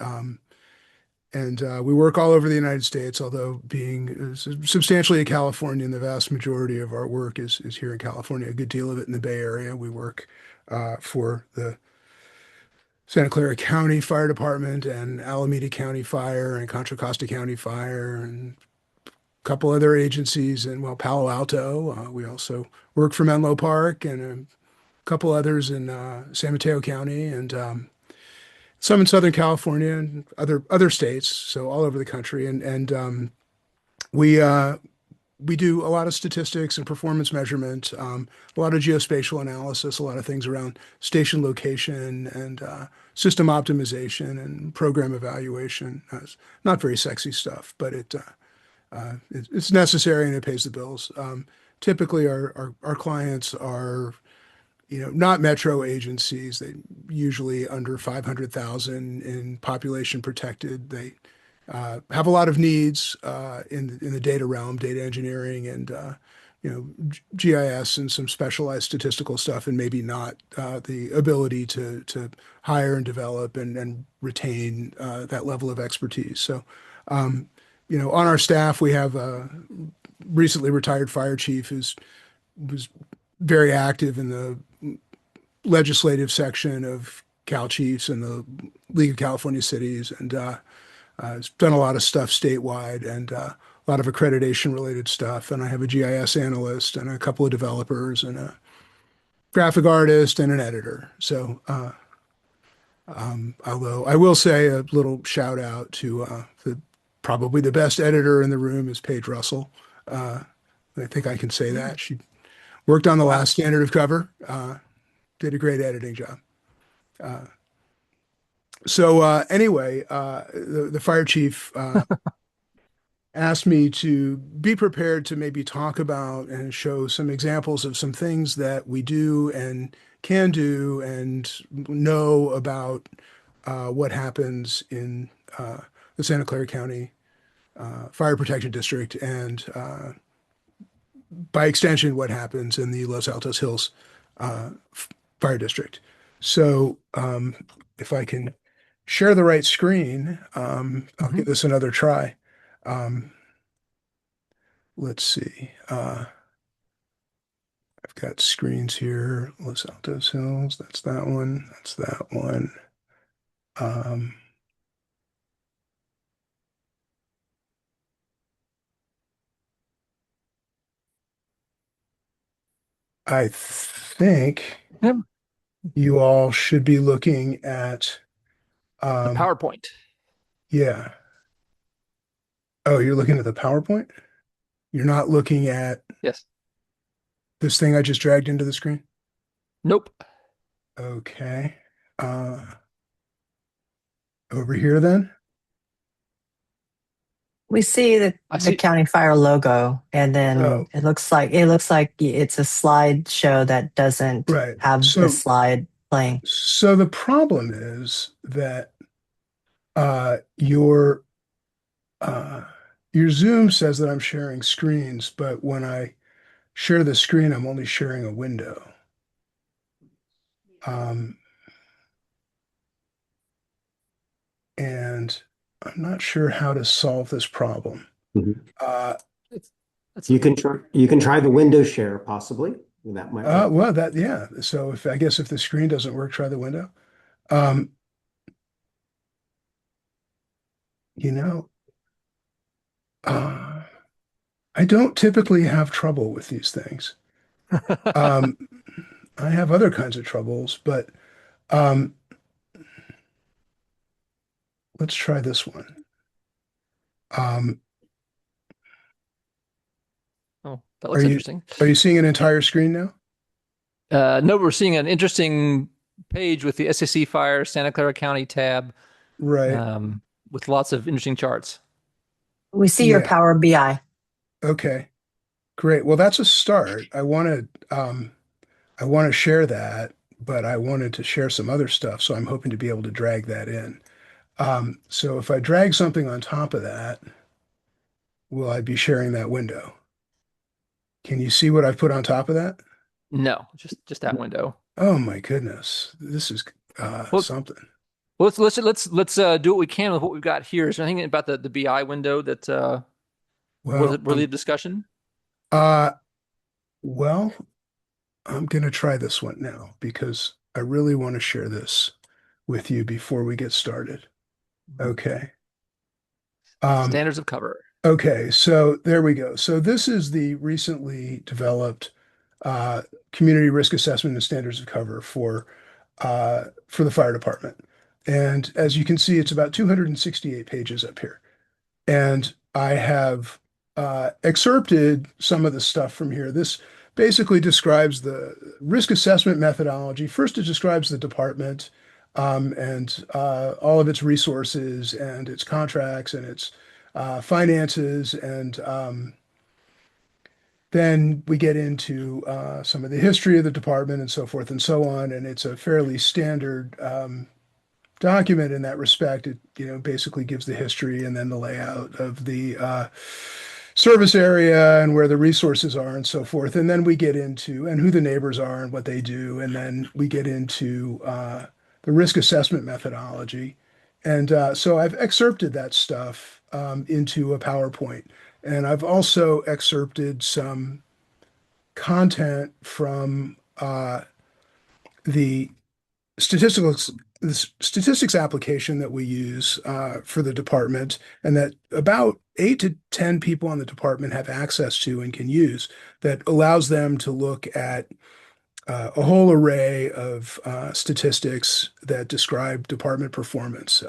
And we work all over the United States, although being substantially a Californian, the vast majority of our work is here in California, a good deal of it in the Bay Area. We work for the Santa Clara County Fire Department and Alameda County Fire and Contra Costa County Fire and a couple other agencies in, well, Palo Alto. We also work for Menlo Park and a couple others in San Mateo County and some in Southern California and other states, so all over the country. And we do a lot of statistics and performance measurement, a lot of geospatial analysis, a lot of things around station location and system optimization and program evaluation. It's not very sexy stuff, but it's necessary and it pays the bills. Typically, our clients are not metro agencies. They usually under 500,000 in population protected. They have a lot of needs in the data realm, data engineering, and GIS and some specialized statistical stuff, and maybe not the ability to hire and develop and retain that level of expertise. So, on our staff, we have a recently retired fire chief who's was very active in the legislative section of Cal Chiefs and the League of California Cities, and I've done a lot of stuff statewide and a lot of accreditation related stuff. And I have a GIS analyst and a couple of developers and a graphic artist and an editor. So, although I will say a little shout out to probably the best editor in the room is Paige Russell. I think I can say that. She worked on the last standard of cover, did a great editing job. Anyway, the fire chief asked me to be prepared to maybe talk about and show some examples of some things that we do and can do and know about what happens in the Santa Clara County Fire Protection District and by extension, what happens in the Los Altos Hills Fire District. So if I can share the right screen, I'll give this another try. Let's see. I've got screens here. Los Altos Hills. That's that one. That's that one. I think you all should be looking at the PowerPoint. Yeah. Oh, you're looking at the PowerPoint? You're not looking at Yes. this thing I just dragged into the screen? Nope. Okay. Over here then? We see the county fire logo, and then it looks like it's a slideshow that doesn't have the slide playing. So the problem is that your Zoom says that I'm sharing screens, but when I share the screen, I'm only sharing a window. And I'm not sure how to solve this problem. You can try the window share possibly. That might work. Well, yeah. So I guess if the screen doesn't work, try the window. I don't typically have trouble with these things. I have other kinds of troubles, but let's try this one. That looks interesting. Are you seeing an entire screen now? No, we're seeing an interesting page with the SAC Fire Santa Clara County tab. Right. With lots of interesting charts. We see your Power BI. Okay, great. Well, that's a start. I want to share that, but I wanted to share some other stuff, so I'm hoping to be able to drag that in. So if I drag something on top of that, will I be sharing that window? Can you see what I've put on top of that? No, just that window. Oh my goodness, this is something. Well, let's do what we can with what we've got here. Is there anything about the BI window that worthy of discussion? Well, I'm going to try this one now because I really want to share this with you before we get started. Okay. Standards of cover. Okay, so there we go. So this is the recently developed community risk assessment and standards of cover for the fire department. And as you can see, it's about 268 pages up here. And I have excerpted some of the stuff from here. This basically describes the risk assessment methodology. First, it describes the department and all of its resources and its contracts and its finances. And then we get into some of the history of the department and so forth and so on. And it's a fairly standard document in that respect. It basically gives the history and then the layout of the service area and where the resources are and so forth. And then we get into and who the neighbors are and what they do. And then we get into the risk assessment methodology. And so I've excerpted that stuff into a PowerPoint. And I've also excerpted some content from the statistical this statistics application that we use for the department, and that about 8 to 10 people on the department have access to and can use, that allows them to look at a whole array of statistics that describe department performance,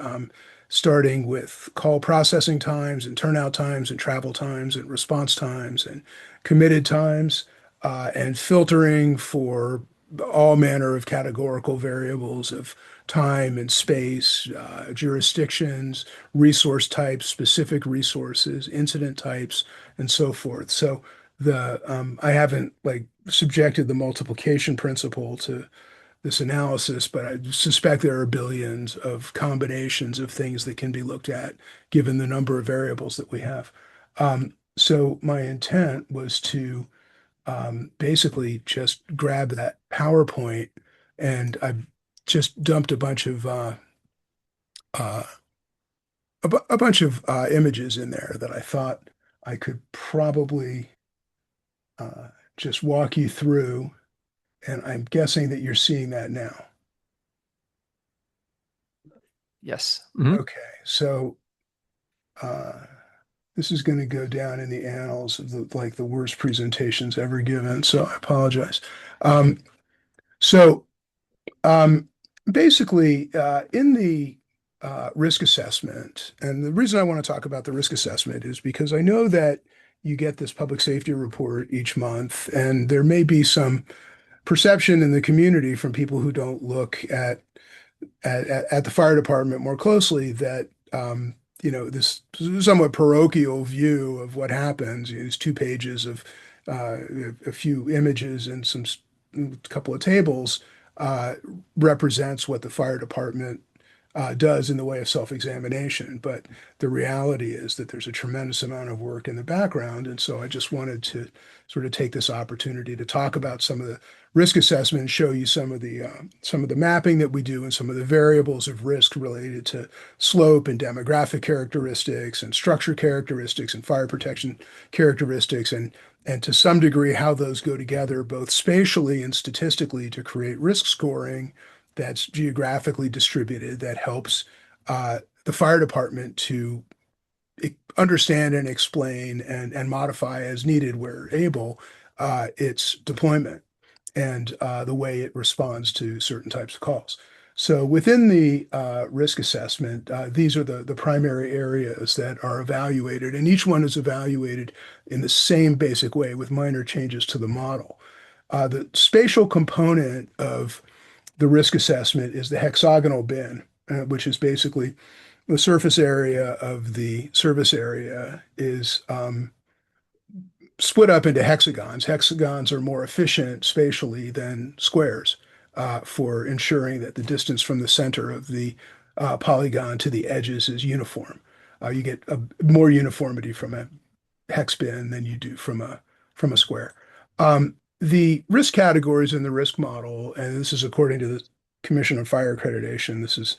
starting with call processing times and turnout times and travel times and response times and committed times, and filtering for all manner of categorical variables of time and space, jurisdictions, resource types, specific resources, incident types, and so forth. So I haven't like subjected the multiplication principle to this analysis, but I suspect there are billions of combinations of things that can be looked at given the number of variables that we have. So my intent was to basically just grab that PowerPoint, and I've just dumped a bunch of images in there that I thought I could probably just walk you through, and I'm guessing that you're seeing that now. Yes. Mm-hmm. Okay, so this is going to go down in the annals of the worst presentations ever given, so I apologize. So basically, in the risk assessment, and the reason I want to talk about the risk assessment is because I know that you get this public safety report each month, and there may be some perception in the community from people who don't look at the fire department more closely that this somewhat parochial view of what happens. These 2 pages of a few images and a couple of tables represents what the fire department does in the way of self-examination. But the reality is that there's a tremendous amount of work in the background. And so I just wanted to sort of take this opportunity to talk about some of the risk assessment and show you some of the mapping that we do and some of the variables of risk related to slope and demographic characteristics and structure characteristics and fire protection characteristics, and to some degree how those go together both spatially and statistically to create risk scoring that's geographically distributed, that helps the fire department to understand and explain and modify as needed where able its deployment and the way it responds to certain types of calls. So within the risk assessment, these are the primary areas that are evaluated, and each one is evaluated in the same basic way with minor changes to the model. The spatial component of the risk assessment is the hexagonal bin, which is basically the surface area of the service area is split up into hexagons. Hexagons are more efficient spatially than squares for ensuring that the distance from the center of the polygon to the edges is uniform. You get more uniformity from a hex bin than you do from a square. The risk categories in the risk model, and this is according to the Commission on Fire Accreditation, this is,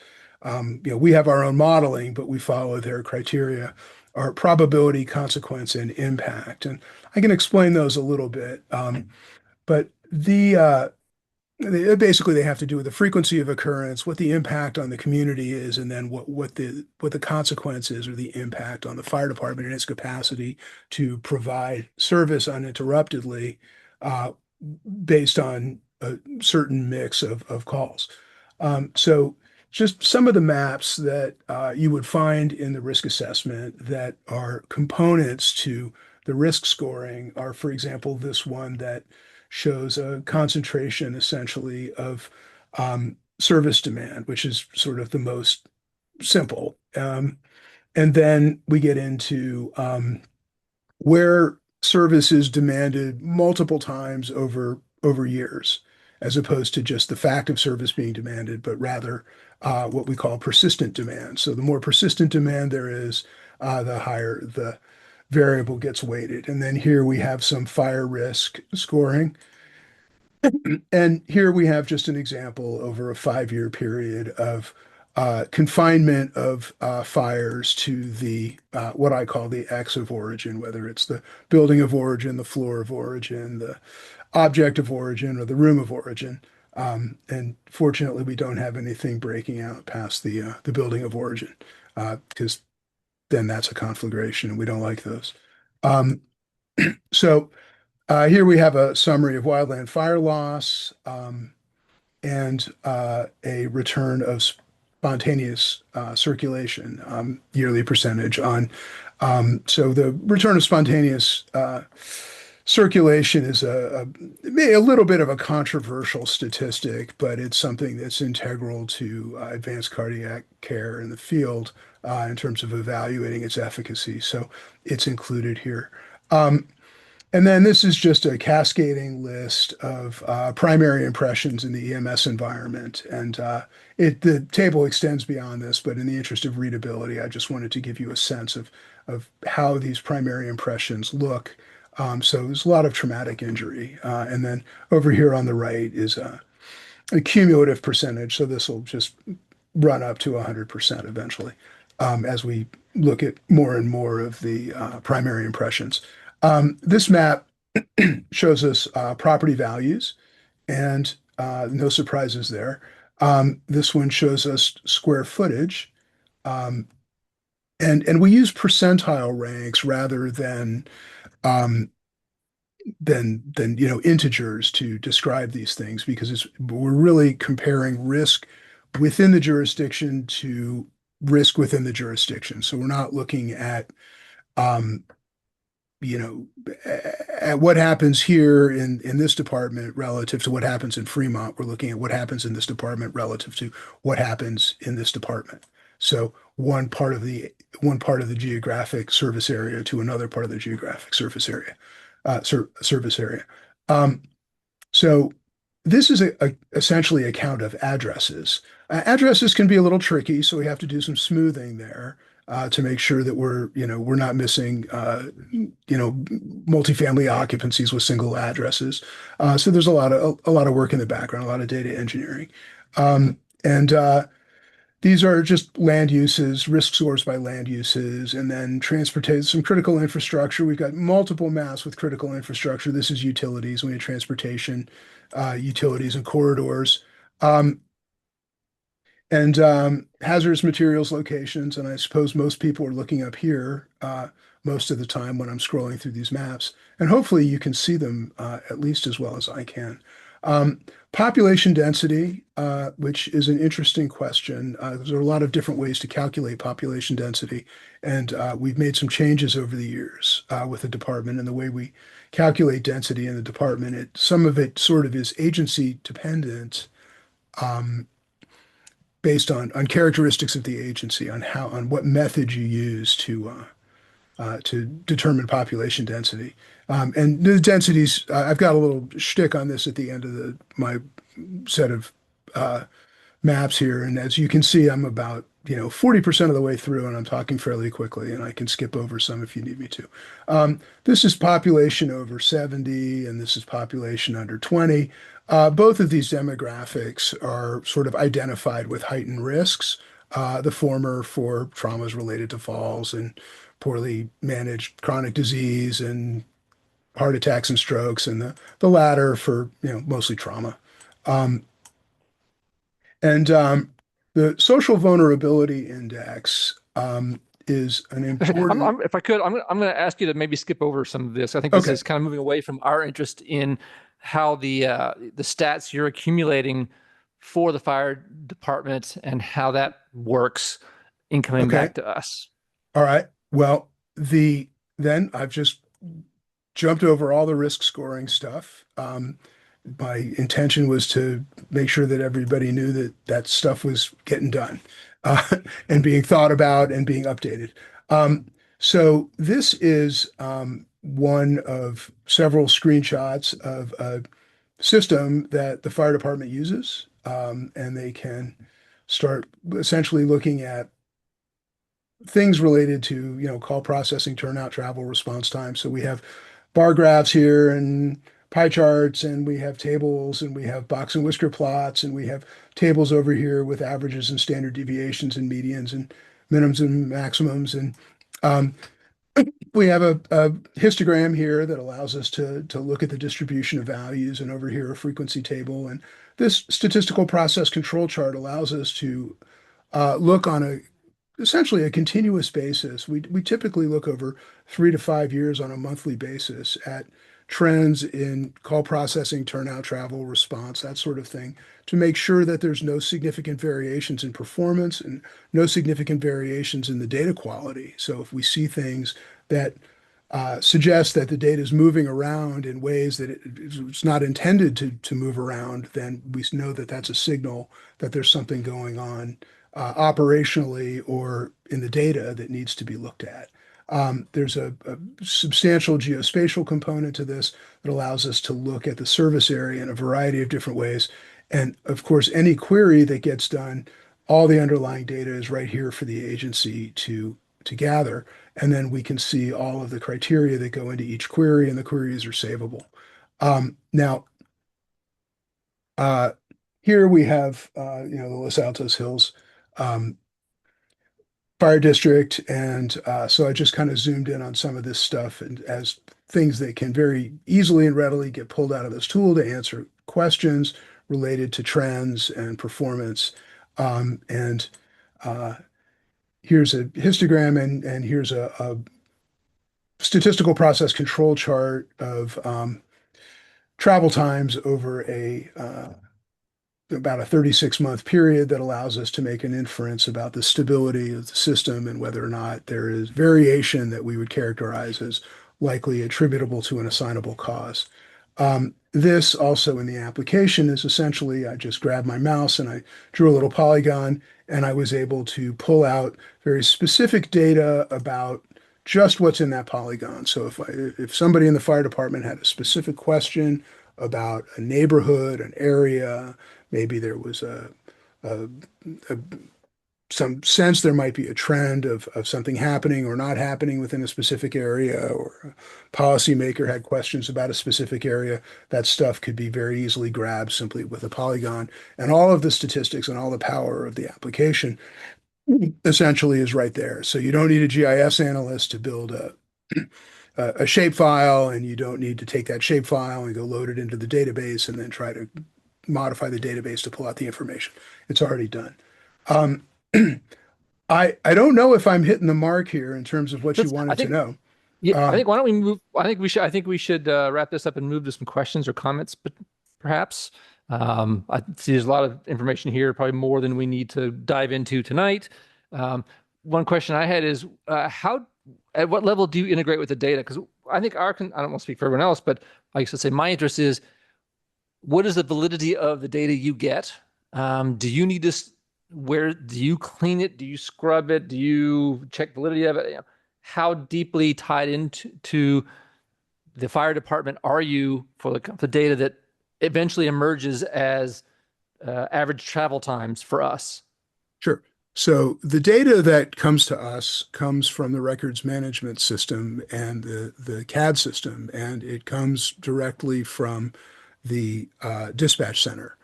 we have our own modeling, but we follow their criteria, are probability, consequence, and impact. And I can explain those a little bit. But basically they have to do with the frequency of occurrence, what the impact on the community is, and then what the consequence is or the impact on the fire department and its capacity to provide service uninterruptedly based on a certain mix of calls. So just some of the maps that you would find in the risk assessment that are components to the risk scoring are, for example, this one that shows a concentration essentially of service demand, which is sort of the most simple. And then we get into where service is demanded multiple times over years, as opposed to just the fact of service being demanded, but rather what we call persistent demand. So the more persistent demand there is, the higher the variable gets weighted. And then here we have some fire risk scoring. And here we have just an example over a 5-year period of confinement of fires to the what I call the X of origin, whether it's the building of origin, the floor of origin, the object of origin, or the room of origin. And fortunately, we don't have anything breaking out past the building of origin, because then that's a conflagration, and we don't like those. So here we have a summary of wildland fire loss, and a return of spontaneous circulation, yearly percentage on. So the return of spontaneous circulation is a little bit of a controversial statistic, but it's something that's integral to advanced cardiac care in the field in terms of evaluating its efficacy. So it's included here. And then this is just a cascading list of primary impressions in the EMS environment. And the table extends beyond this, but in the interest of readability, I just wanted to give you a sense of how these primary impressions look. So there's a lot of traumatic injury. And then over here on the right is a cumulative percentage. So this will just run up to 100% eventually, as we look at more and more of the primary impressions. This map shows us property values, and no surprises there. This one shows us square footage, and we use percentile ranks rather than integers to describe these things, because we're really comparing risk within the jurisdiction to risk within the jurisdiction. So we're not looking at at what happens here in this department relative to what happens in Fremont. We're looking at what happens in this department relative to what happens in this department. So one part of the geographic service area to another part of the geographic service area. So this is essentially a count of addresses. Addresses can be a little tricky, so we have to do some smoothing there to make sure that we're not missing multifamily occupancies with single addresses. So there's a lot of work in the background, a lot of data engineering, and these are just land uses, risk scores by land uses, and then transportation, some critical infrastructure. We've got multiple maps with critical infrastructure. This is utilities. We have transportation, utilities, and corridors. And hazardous materials locations. And I suppose most people are looking up here most of the time when I'm scrolling through these maps. And hopefully you can see them at least as well as I can. Population density, which is an interesting question. There are a lot of different ways to calculate population density. And we've made some changes over the years with the department and the way we calculate density in the department. Some of it sort of is agency dependent, based on characteristics of the agency, on what method you use to determine population density. And the densities, I've got a little shtick on this at the end of my set of maps here. And as you can see, I'm about 40% of the way through, and I'm talking fairly quickly, and I can skip over some if you need me to. This is population over 70, and this is population under 20. Both of these demographics are sort of identified with heightened risks, the former for traumas related to falls and poorly managed chronic disease and heart attacks and strokes, and the latter for mostly trauma. The social vulnerability index is an important. If I could, I'm going to ask you to maybe skip over some of this. I think this is kind of moving away from our interest in how the stats you're accumulating for the fire department and how that works in coming back to us. All right. Well, then I've just jumped over all the risk scoring stuff. My intention was to make sure that everybody knew that stuff was getting done and being thought about and being updated. So this is one of several screenshots of a system that the fire department uses, and they can start essentially looking at things related to call processing, turnout, travel, response time. So we have bar graphs here and pie charts, and we have tables, and we have box and whisker plots, and we have tables over here with averages and standard deviations and medians and minimums and maximums. And we have a histogram here that allows us to look at the distribution of values, and over here a frequency table. And this statistical process control chart allows us to look on essentially a continuous basis. We typically look over 3 to 5 years on a monthly basis at trends in call processing, turnout, travel, response, that sort of thing, to make sure that there's no significant variations in performance and no significant variations in the data quality. So if we see things that suggest that the data is moving around in ways that it's not intended to move around, then we know that that's a signal that there's something going on operationally or in the data that needs to be looked at. There's a substantial geospatial component to this that allows us to look at the service area in a variety of different ways. And of course, any query that gets done, all the underlying data is right here for the agency to gather. And then we can see all of the criteria that go into each query, and the queries are savable. Now, here we have, the Los Altos Hills Fire District. And so I just kind of zoomed in on some of this stuff and as things that can very easily and readily get pulled out of this tool to answer questions related to trends and performance. And here's a histogram, and here's a statistical process control chart of travel times over about a 36-month period that allows us to make an inference about the stability of the system and whether or not there is variation that we would characterize as likely attributable to an assignable cause. This also in the application is essentially, I just grabbed my mouse and I drew a little polygon, and I was able to pull out very specific data about just what's in that polygon. So if somebody in the fire department had a specific question about a neighborhood, an area, maybe there was some sense there might be a trend of something happening or not happening within a specific area, or a policymaker had questions about a specific area, that stuff could be very easily grabbed simply with a polygon. And all of the statistics and all the power of the application essentially is right there. So you don't need a GIS analyst to build a shapefile, and you don't need to take that shapefile and go load it into the database and then try to modify the database to pull out the information. It's already done. I don't know if I'm hitting the mark here in terms of what you wanted to know. Yeah, I think why don't we move? I think we should wrap this up and move to some questions or comments, but perhaps. I see there's a lot of information here, probably more than we need to dive into tonight. One question I had is at what level do you integrate with the data? Because I think I don't want to speak for everyone else, but I used to say my interest is, what is the validity of the data you get? Do you need to, where do you clean it? Do you scrub it? Do you check validity of it? How deeply tied into the fire department are you for the data that eventually emerges as average travel times for us? Sure. So the data that comes to us comes from the records management system and the CAD system, and it comes directly from the dispatch center.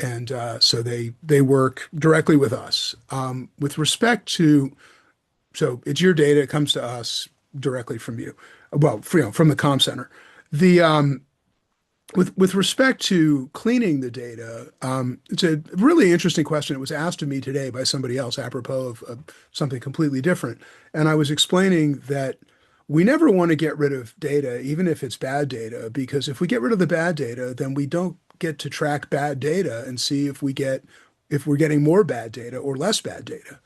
And so they work directly with us. With respect to, so it's your data, it comes to us directly from you. Well, from the comm center. With respect to cleaning the data, it's a really interesting question. It was asked of me today by somebody else apropos of something completely different. And I was explaining that we never want to get rid of data, even if it's bad data, because if we get rid of the bad data, then we don't get to track bad data and see if we're getting more bad data or less bad data.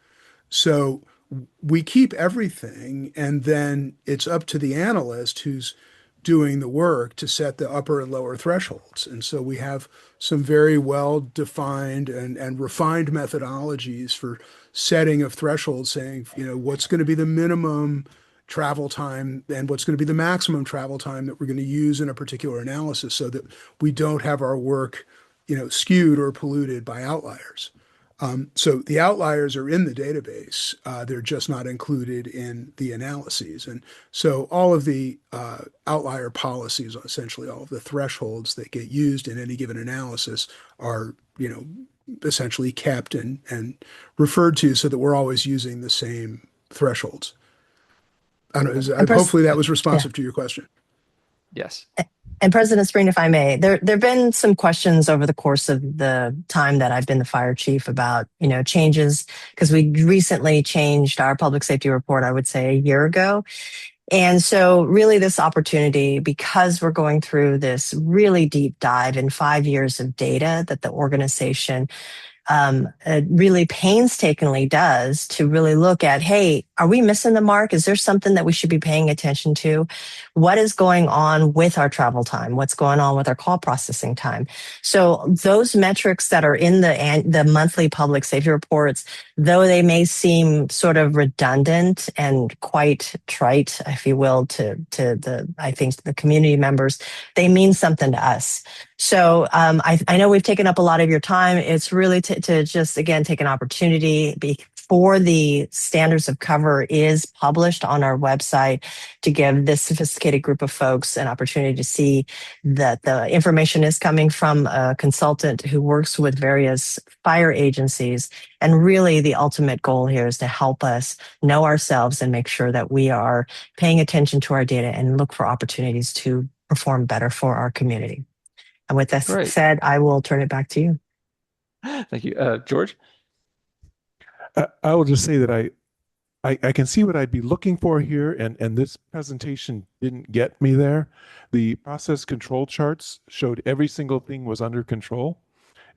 So we keep everything, and then it's up to the analyst who's doing the work to set the upper and lower thresholds. And so we have some very well-defined and refined methodologies for setting of thresholds, saying, what's going to be the minimum travel time and what's going to be the maximum travel time that we're going to use in a particular analysis, so that we don't have our work, skewed or polluted by outliers. So the outliers are in the database. They're just not included in the analyses. And so all of the outlier policies, essentially all of the thresholds that get used in any given analysis are, essentially kept and referred to so that we're always using the same thresholds. I don't know, And hopefully that was responsive to your question. Yes. And President Spring, if I may, there've been some questions over the course of the time that I've been the fire chief about, changes, because we recently changed our public safety report, I would say a year ago. And so really this opportunity, because we're going through this really deep dive in 5 years of data that the organization really painstakingly does to really look at, hey, are we missing the mark? Is there something that we should be paying attention to? What is going on with our travel time? What's going on with our call processing time? So those metrics that are in the monthly public safety reports, though they may seem sort of redundant and quite trite, if you will, to I think the community members, they mean something to us. So I know we've taken up a lot of your time. It's really to just, again, take an opportunity before the standards of cover is published on our website to give this sophisticated group of folks an opportunity to see that the information is coming from a consultant who works with various fire agencies. And really the ultimate goal here is to help us know ourselves and make sure that we are paying attention to our data and look for opportunities to perform better for our community. And with that said, I will turn it back to you. Thank you. George? I will just say that I can see what I'd be looking for here, and this presentation didn't get me there. The process control charts showed every single thing was under control.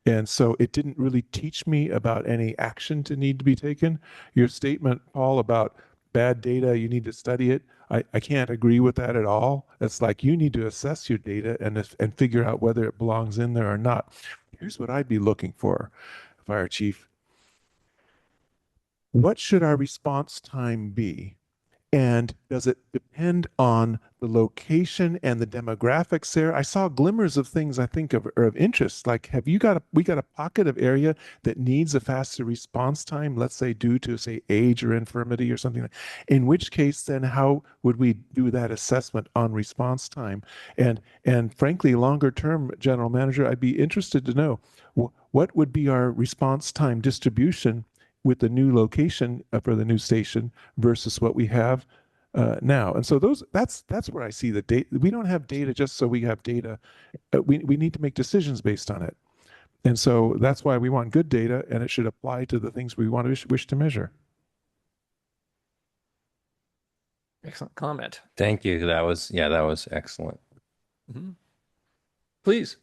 And so it didn't really teach me about any action to need to be taken. Your statement, Paul, about bad data, you need to study it. I can't agree with that at all. It's like you need to assess your data and figure out whether it belongs in there or not. Here's what I'd be looking for, Fire Chief. What should our response time be? And does it depend on the location and the demographics there? I saw glimmers of things I think are of interest. Like, we got a pocket of area that needs a faster response time, let's say due to, say, age or infirmity or something. In which case, then how would we do that assessment on response time? And frankly, longer term, General Manager, I'd be interested to know what would be our response time distribution with the new location for the new station versus what we have now. And so that's where I see the data. We don't have data just so we have data. We need to make decisions based on it. And so that's why we want good data, and it should apply to the things we want to wish to measure. Excellent comment. Thank you. That was excellent. Mm-hmm. Please.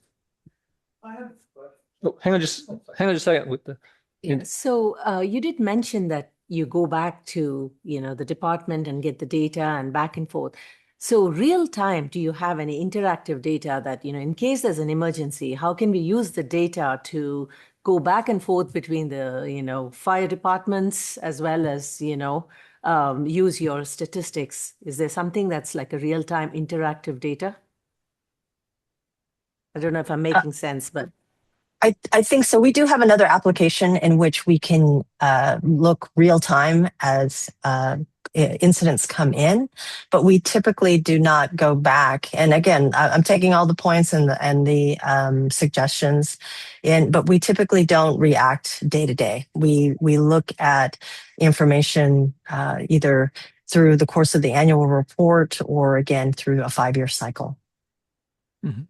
Hang on just a second with the. Yeah. So you did mention that you go back to, the department and get the data and back and forth. So real time, do you have any interactive data that, in case there's an emergency, how can we use the data to go back and forth between the, fire departments as well as, use your statistics? Is there something that's like a real time interactive data? I don't know if I'm making sense, but. I think so. We do have another application in which we can look real time as incidents come in, but we typically do not go back. And again, I'm taking all the points and the suggestions, but we typically don't react day to day. We look at information either through the course of the annual report or again through a 5-year cycle. Mm-hmm.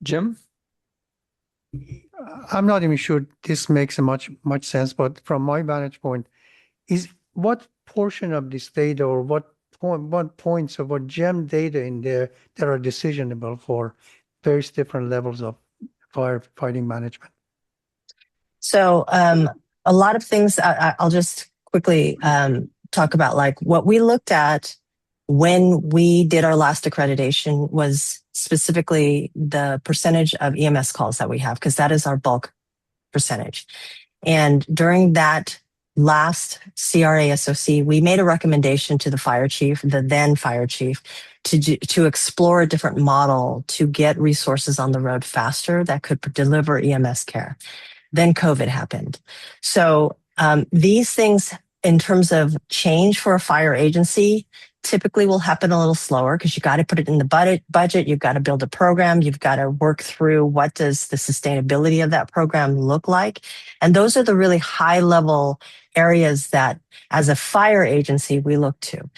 Jim? I'm not even sure this makes much sense, but from my vantage point, is what portion of this data or what points of what gem data in there that are decisionable for various different levels of firefighting management? So a lot of things I'll just quickly talk about, like what we looked at when we did our last accreditation was specifically the percentage of EMS calls that we have, because that is our bulk percentage. And during that last CRA SOC, we made a recommendation to the fire chief, the then fire chief, to explore a different model to get resources on the road faster that could deliver EMS care. Then COVID happened. So these things in terms of change for a fire agency typically will happen a little slower because you got to put it in the budget. You've got to build a program. You've got to work through what does the sustainability of that program look like. And those are the really high level areas that as a fire agency we look to.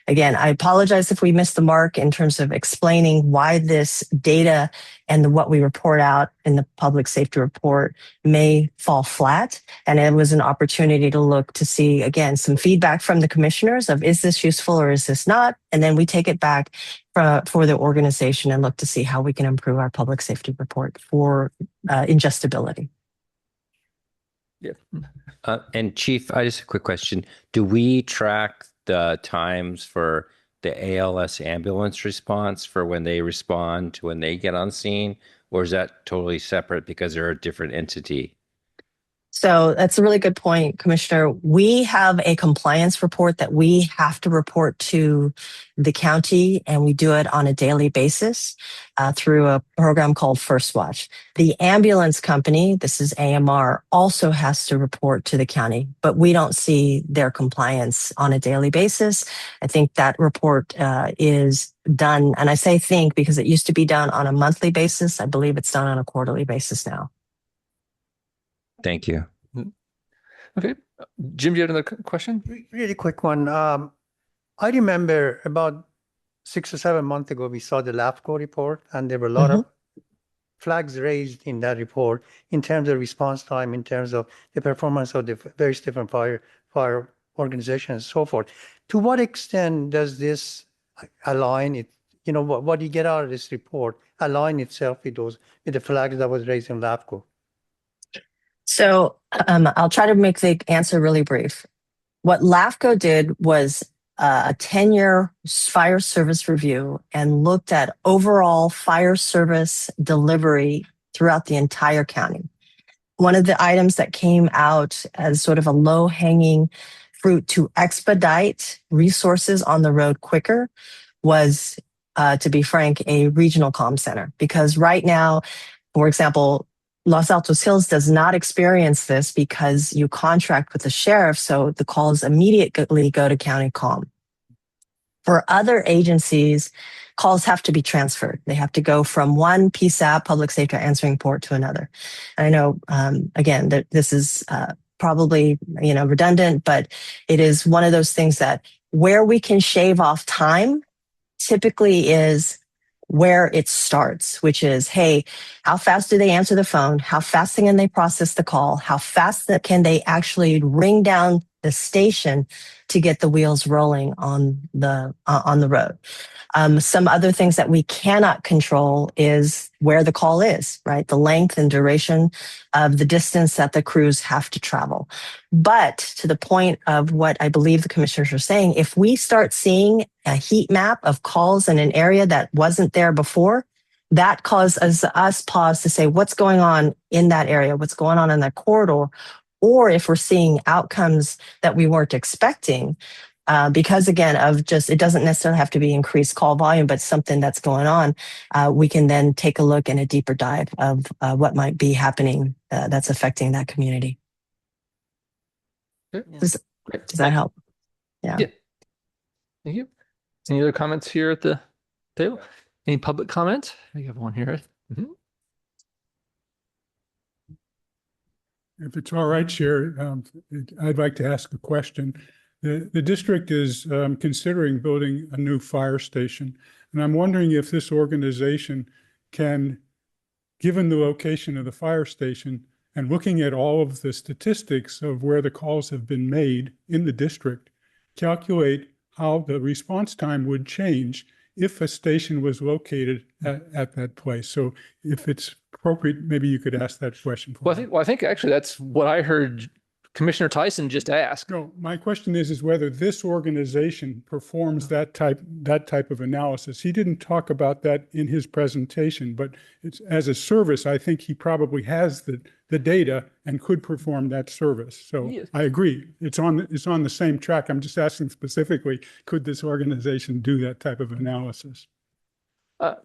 Again, I apologize if we missed the mark in terms of explaining why this data and what we report out in the public safety report may fall flat. And it was an opportunity to look to see, again, some feedback from the commissioners of, is this useful or is this not? And then we take it back for the organization and look to see how we can improve our public safety report for ingestibility. Yeah. And Chief, I just a quick question. Do we track the times for the ALS ambulance response for when they respond to when they get on scene? Or is that totally separate because they're a different entity? So that's a really good point, Commissioner. We have a compliance report that we have to report to the county, and we do it on a daily basis through a program called First Watch. The ambulance company, this is AMR, also has to report to the county, but we don't see their compliance on a daily basis. I think that report is done, and I say think because it used to be done on a monthly basis. I believe it's done on a quarterly basis now. Thank you. Okay. Jim, do you have another question? Really quick one. I remember about 6 or 7 months ago, we saw the LAHCFD report, and there were a lot of flags raised in that report in terms of response time, in terms of the performance of the various different fire organizations and so forth. To what extent does this align it? You know, what you get out of this report align itself with the flags that was raised in LAHCFD? So I'll try to make the answer really brief. What LAHCFD did was a 10-year fire service review and looked at overall fire service delivery throughout the entire county. One of the items that came out as sort of a low-hanging fruit to expedite resources on the road quicker was, to be frank, a regional comm center. Because right now, for example, Los Altos Hills does not experience this because you contract with the sheriff, so the calls immediately go to county comm. For other agencies, calls have to be transferred. They have to go from one PSAP, public safety answering port, to another. And I know, again, that this is probably redundant, but it is one of those things that where we can shave off time typically is where it starts, which is, hey, how fast do they answer the phone? How fast can they process the call? How fast can they actually ring down the station to get the wheels rolling on the road? Some other things that we cannot control is where the call is, right? The length and duration of the distance that the crews have to travel. But to the point of what I believe the commissioners are saying, if we start seeing a heat map of calls in an area that wasn't there before, that causes us pause to say, what's going on in that area? What's going on in that corridor? Or if we're seeing outcomes that we weren't expecting, because again, of just, it doesn't necessarily have to be increased call volume, but something that's going on, we can then take a look and a deeper dive of what might be happening that's affecting that community. Does that help? Yeah. Thank you. Any other comments here at the table? Any public comment? I have one here. If it's all right, Chair, I'd like to ask a question. The district is considering building a new fire station, and I'm wondering if this organization can, given the location of the fire station and looking at all of the statistics of where the calls have been made in the district, calculate how the response time would change if a station was located at that place. So if it's appropriate, maybe you could ask that question. Well, I think actually that's what I heard Commissioner Tyson just asked. No, my question is whether this organization performs that type of analysis. He didn't talk about that in his presentation, but it's as a service, I think he probably has the data and could perform that service. So I agree. It's on the same track. I'm just asking specifically, could this organization do that type of analysis? I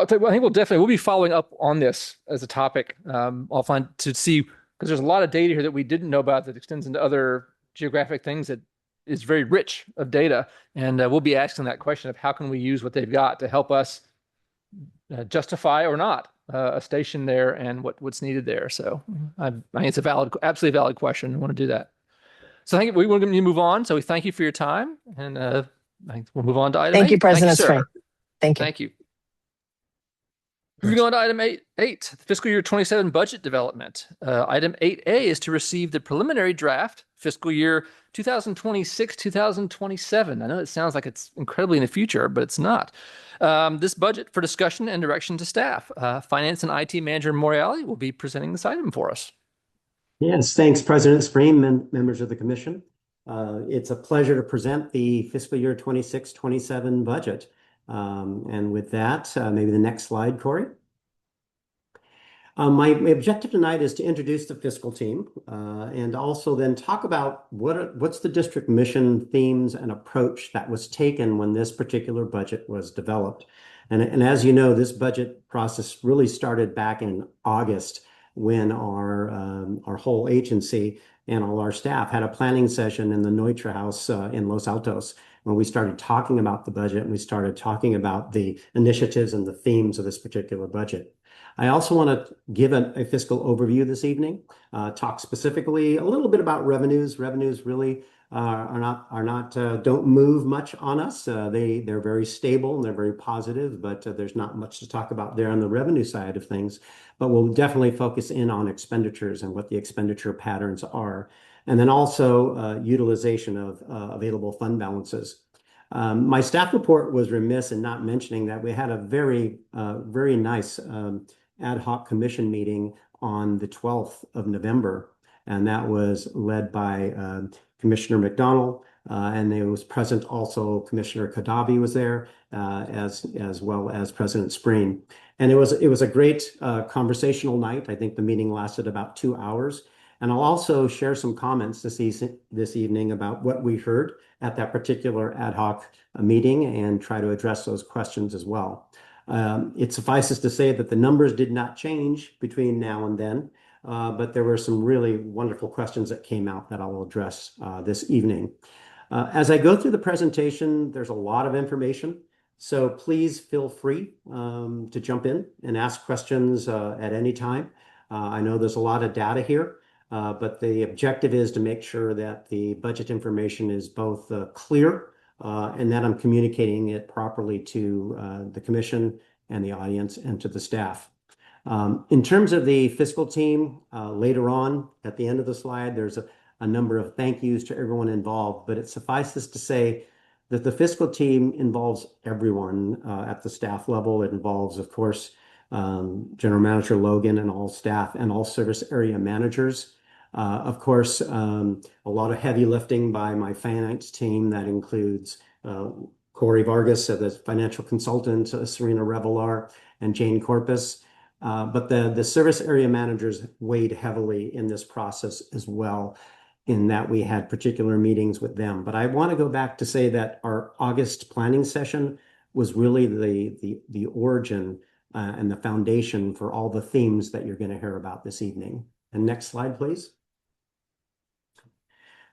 think we'll be following up on this as a topic. I'll find to see, because there's a lot of data here that we didn't know about that extends into other geographic things that is very rich of data. And we'll be asking that question of how can we use what they've got to help us justify or not a station there and what's needed there. So I think it's a absolutely valid question. I want to do that. So I think we want to move on. So we thank you for your time, and I think we'll move on to item 8. Thank you, President Thank you, sir. Spring. Thank you. Thank you. Moving on to item 8, fiscal year 27 budget development. Item 8A is to receive the preliminary draft fiscal year 2026-2027. I know it sounds like it's incredibly in the future, but it's not. This budget for discussion and direction to staff. Finance and IT Manager Morreale will be presenting this item for us. Yes, thanks, President Spring and members of the commission. It's a pleasure to present the fiscal year 26-27 budget. And with that, maybe the next slide, Corey. My objective tonight is to introduce the fiscal team and also then talk about what's the district mission, themes, and approach that was taken when this particular budget was developed. And as you know, this budget process really started back in August when our whole agency and all our staff had a planning session in the Neutra House in Los Altos, when we started talking about the budget and we started talking about the initiatives and the themes of this particular budget. I also want to give a fiscal overview this evening, talk specifically a little bit about revenues. Revenues really don't move much on us. They're very stable and they're very positive, but there's not much to talk about there on the revenue side of things. But we'll definitely focus in on expenditures and what the expenditure patterns are. And then also utilization of available fund balances. My staff report was remiss in not mentioning that we had a very nice ad hoc commission meeting on the 12th of November. And that was led by Commissioner McDonald, and it was present also Commissioner Kadabi was there, as well as President Spring. And it was a great conversational night. I think the meeting lasted about 2 hours. And I'll also share some comments this evening about what we heard at that particular ad hoc meeting and try to address those questions as well. It suffices to say that the numbers did not change between now and then, but there were some really wonderful questions that came out that I will address this evening. As I go through the presentation, there's a lot of information, so please feel free to jump in and ask questions at any time. I know there's a lot of data here, but the objective is to make sure that the budget information is both clear and that I'm communicating it properly to the commission and the audience and to the staff. In terms of the fiscal team, later on at the end of the slide, there's a number of thank yous to everyone involved, but it suffices to say that the fiscal team involves everyone at the staff level. It involves, of course, General Manager Logan and all staff and all service area managers. Of course, a lot of heavy lifting by my finance team. That includes Corey Vargas, the financial consultant, Serena Revelar, and Jane Corpus. But the service area managers weighed heavily in this process as well, in that we had particular meetings with them. But I want to go back to say that our August planning session was really the origin and the foundation for all the themes that you're going to hear about this evening. And next slide, please.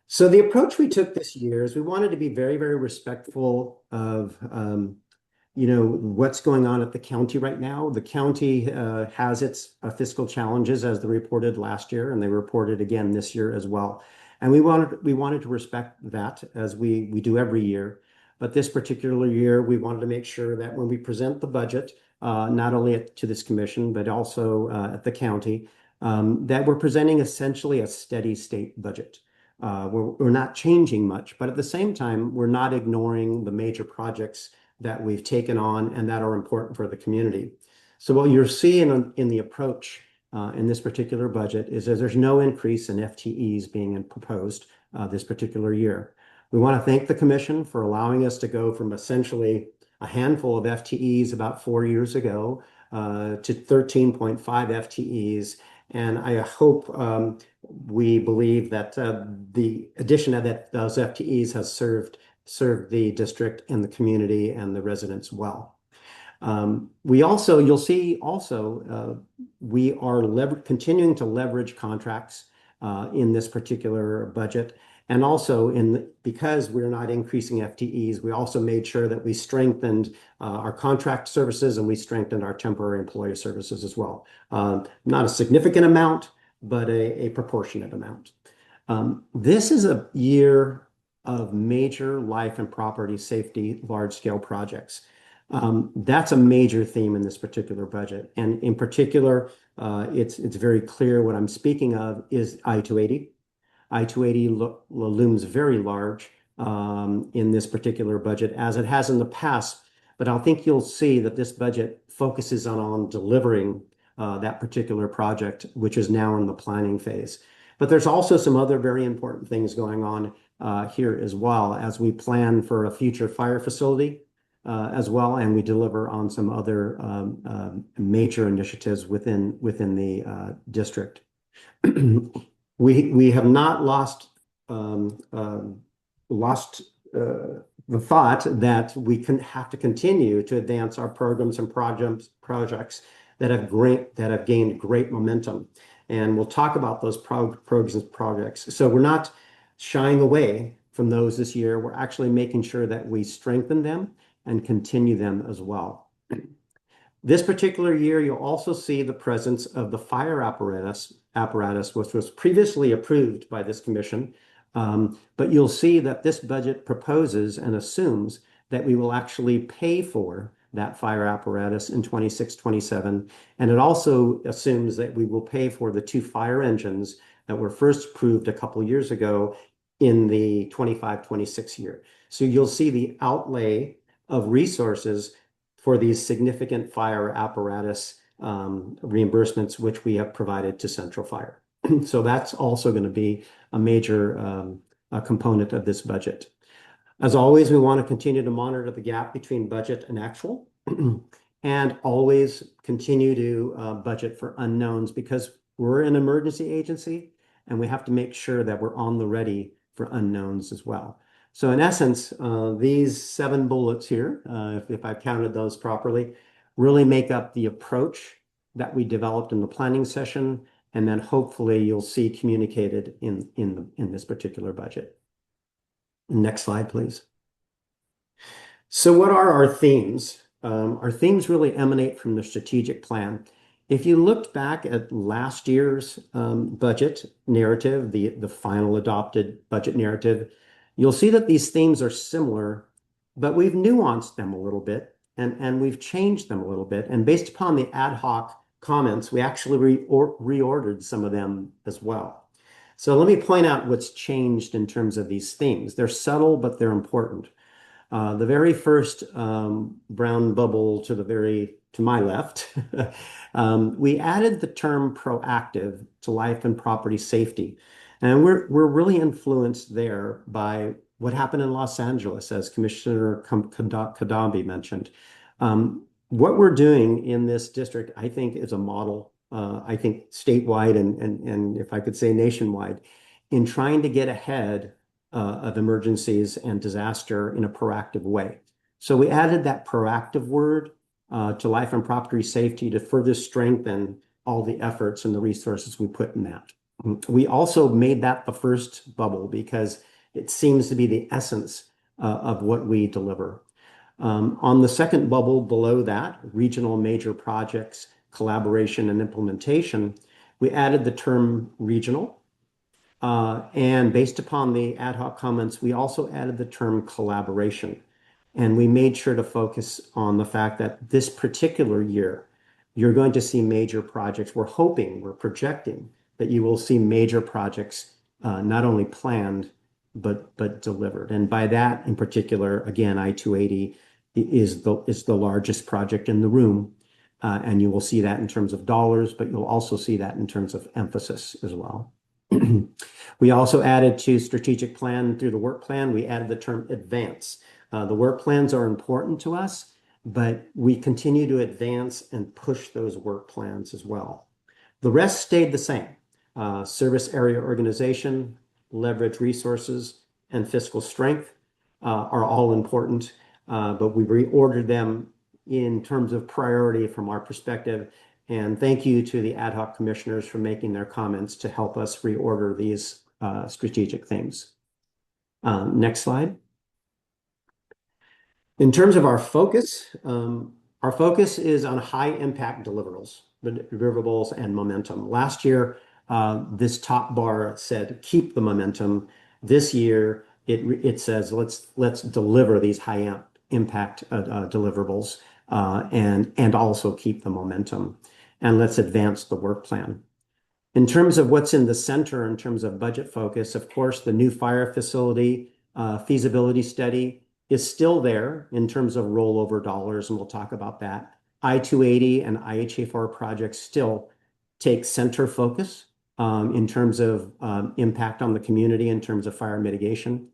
So the approach we took this year is we wanted to be very, very respectful of what's going on at the county right now. The county has its fiscal challenges, as they reported last year, and they reported again this year as well. And we wanted to respect that, as we do every year. But this particular year, we wanted to make sure that when we present the budget, not only to this commission, but also at the county, that we're presenting essentially a steady state budget. We're not changing much, but at the same time, we're not ignoring the major projects that we've taken on and that are important for the community. So what you're seeing in the approach in this particular budget is that there's no increase in FTEs being proposed this particular year. We want to thank the commission for allowing us to go from essentially a handful of FTEs about 4 years ago to 13.5 FTEs. And I hope we believe that the addition of those FTEs has served the district and the community and the residents well. You'll see also, we are continuing to leverage contracts in this particular budget. And also because we're not increasing FTEs, we also made sure that we strengthened our contract services and we strengthened our temporary employee services as well. Not a significant amount, but a proportionate amount. This is a year of major life and property safety, large-scale projects. That's a major theme in this particular budget. And in particular, it's very clear what I'm speaking of is I-280. I-280 looms very large in this particular budget, as it has in the past. But I think you'll see that this budget focuses on delivering that particular project, which is now in the planning phase. But there's also some other very important things going on here as well, as we plan for a future fire facility as well, and we deliver on some other major initiatives within the district. We have not lost the thought that we have to continue to advance our programs and projects that have gained great momentum. And we'll talk about those programs and projects. So we're not shying away from those this year. We're actually making sure that we strengthen them and continue them as well. This particular year, you'll also see the presence of the fire apparatus, which was previously approved by this commission. But you'll see that this budget proposes and assumes that we will actually pay for that fire apparatus in 26-27. And it also assumes that we will pay for the 2 fire engines that were first approved a couple years ago in the 25-26 year. So you'll see the outlay of resources for these significant fire apparatus reimbursements, which we have provided to Central Fire. So that's also going to be a major component of this budget. As always, we want to continue to monitor the gap between budget and actual, and always continue to budget for unknowns, because we're an emergency agency and we have to make sure that we're on the ready for unknowns as well. So in essence, these 7 bullets here, if I've counted those properly, really make up the approach that we developed in the planning session, and then hopefully you'll see communicated in this particular budget. Next slide, please. So what are our themes? Our themes really emanate from the strategic plan. If you looked back at last year's budget narrative, the final adopted budget narrative, you'll see that these themes are similar, but we've nuanced them a little bit and we've changed them a little bit. And based upon the ad hoc comments, we actually reordered some of them as well. So let me point out what's changed in terms of these themes. They're subtle, but they're important. The very first brown bubble to my left, we added the term proactive to life and property safety. And we're really influenced there by what happened in Los Angeles, as Commissioner Kadambi mentioned. What we're doing in this district, I think, is a model, I think, statewide and if I could say nationwide, in trying to get ahead of emergencies and disaster in a proactive way. So we added that proactive word to life and property safety to further strengthen all the efforts and the resources we put in that. We also made that the first bubble because it seems to be the essence of what we deliver. On the second bubble below that, regional major projects, collaboration and implementation, we added the term regional. And based upon the ad hoc comments, we also added the term collaboration. And we made sure to focus on the fact that this particular year, you're going to see major projects. We're projecting that you will see major projects not only planned, but delivered. And by that in particular, again, I-280 is the largest project in the room. And you will see that in terms of dollars, but you'll also see that in terms of emphasis as well. We also added to strategic plan through the work plan, we added the term advance. The work plans are important to us, but we continue to advance and push those work plans as well. The rest stayed the same. Service area organization, leverage resources, and fiscal strength are all important, but we reordered them in terms of priority from our perspective. And thank you to the ad hoc commissioners for making their comments to help us reorder these strategic themes. Next slide. In terms of our focus is on high impact deliverables and momentum. Last year, this top bar said keep the momentum. This year, it says let's deliver these high impact deliverables and also keep the momentum, and let's advance the work plan. In terms of what's in the center, in terms of budget focus, of course, the new fire facility feasibility study is still there in terms of rollover dollars, and we'll talk about that. I-280 and IHFR projects still take center focus in terms of impact on the community in terms of fire mitigation.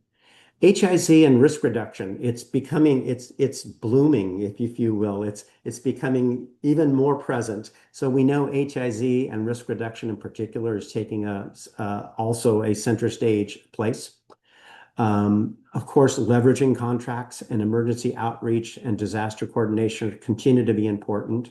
HIZ and risk reduction, it's blooming, if you will. It's becoming even more present. So we know HIZ and risk reduction in particular is taking also a center stage place. Of course, leveraging contracts and emergency outreach and disaster coordination continue to be important.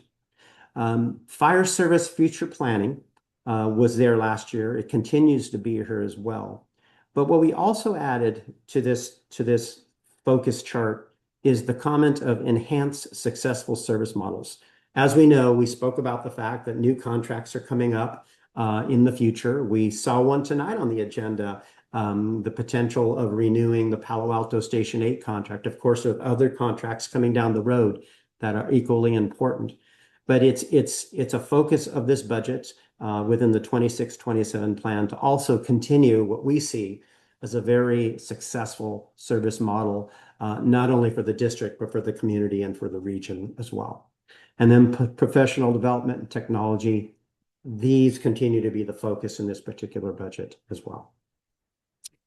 Fire service future planning was there last year. It continues to be here as well. But what we also added to this focus chart is the comment of enhanced successful service models. As we know, we spoke about the fact that new contracts are coming up in the future. We saw one tonight on the agenda, the potential of renewing the Palo Alto Station 8 contract. Of course, there are other contracts coming down the road that are equally important. But it's a focus of this budget within the 26-27 plan to also continue what we see as a very successful service model, not only for the district, but for the community and for the region as well. And then professional development and technology, these continue to be the focus in this particular budget as well.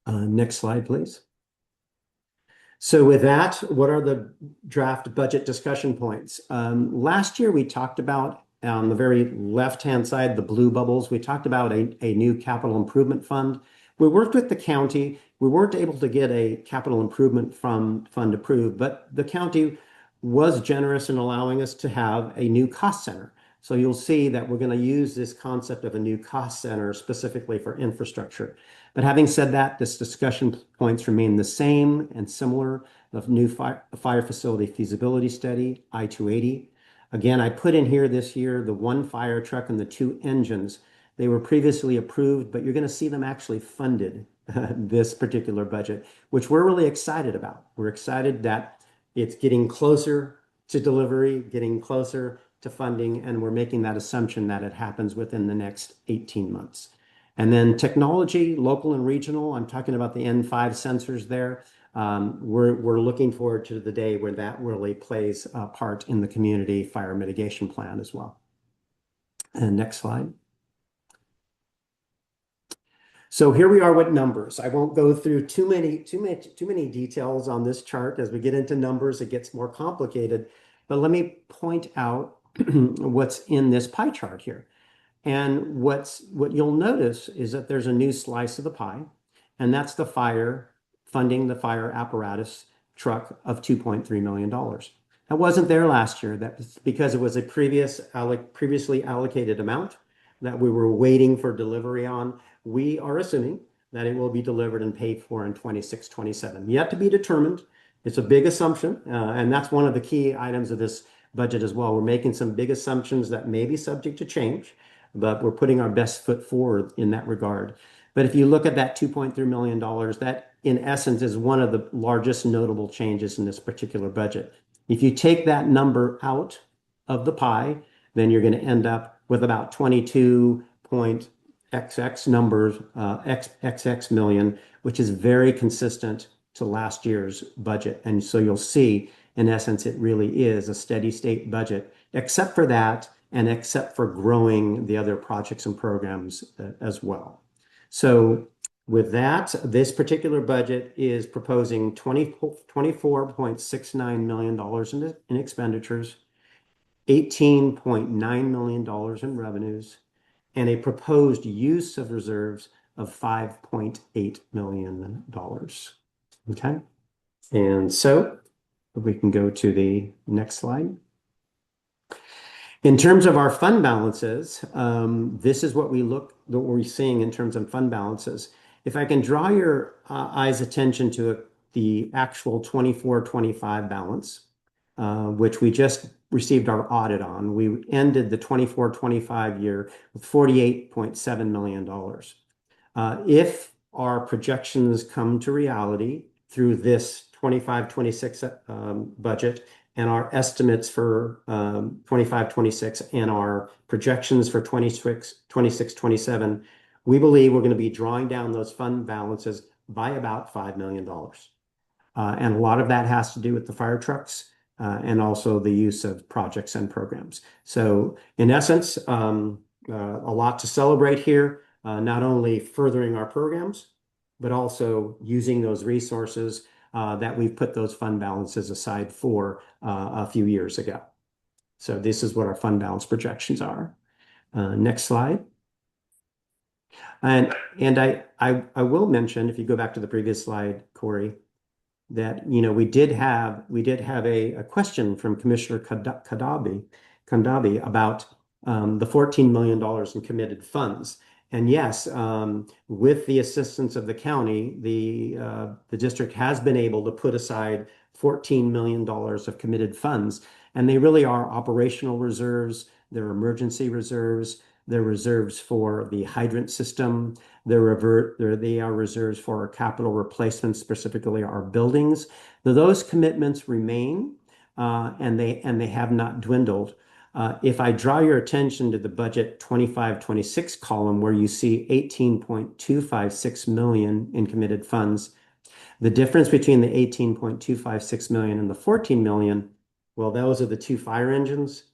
Next slide, please. So with that, what are the draft budget discussion points? Last year, we talked about on the very left-hand side, the blue bubbles, we talked about a new capital improvement fund. We worked with the county. We weren't able to get a capital improvement fund approved, but the county was generous in allowing us to have a new cost center. So you'll see that we're going to use this concept of a new cost center specifically for infrastructure. But having said that, this discussion points remain the same and similar. The new fire facility feasibility study, I-280. Again, I put in here this year the one fire truck and the 2 engines. They were previously approved, but you're going to see them actually funded this particular budget, which we're really excited about. We're excited that it's getting closer to delivery, getting closer to funding, and we're making that assumption that it happens within the next 18 months. And then technology, local and regional, I'm talking about the N5 sensors there. We're looking forward to the day where that really plays a part in the community fire mitigation plan as well. And next slide. So here we are with numbers. I won't go through too many details on this chart. As we get into numbers, it gets more complicated. But let me point out what's in this pie chart here. And what you'll notice is that there's a new slice of the pie, and that's the fire funding the fire apparatus truck of $2.3 million. That wasn't there last year. That's because it was a previously allocated amount that we were waiting for delivery on. We are assuming that it will be delivered and paid for in 26-27. Yet to be determined. It's a big assumption, and that's one of the key items of this budget as well. We're making some big assumptions that may be subject to change, but we're putting our best foot forward in that regard. But if you look at that $2.3 million, that in essence is one of the largest notable changes in this particular budget. If you take that number out of the pie, then you're going to end up with about 22.XX numbers, XX million, which is very consistent to last year's budget. And so you'll see, in essence, it really is a steady state budget, except for that, and except for growing the other projects and programs as well. So with that, this particular budget is proposing $24.69 million in expenditures, $18.9 million in revenues, and a proposed use of reserves of $5.8 million. Okay. And so we can go to the next slide. In terms of our fund balances, this is what we're seeing in terms of fund balances. If I can draw your eyes' attention to the actual 24-25 balance, which we just received our audit on. We ended the 24-25 year with $48.7 million. If our projections come to reality through this 25-26 budget and our estimates for 25-26 and our projections for 26-27, we believe we're going to be drawing down those fund balances by about $5 million. And a lot of that has to do with the fire trucks and also the use of projects and programs. So in essence, a lot to celebrate here, not only furthering our programs, but also using those resources that we've put those fund balances aside for a few years ago. So this is what our fund balance projections are. Next slide. And I will mention, if you go back to the previous slide, Corey, that we did have a question from Commissioner Kandabi about the $14 million in committed funds. And yes, with the assistance of the county, the district has been able to put aside $14 million of committed funds. And they really are operational reserves, they're emergency reserves, they're reserves for the hydrant system, they are reserves for our capital replacements, specifically our buildings. Those commitments remain, and they have not dwindled. If I draw your attention to the budget 25-26 column where you see $18.256 million in committed funds, the difference between the $18.256 million and the $14 million, well, those are the two fire engines,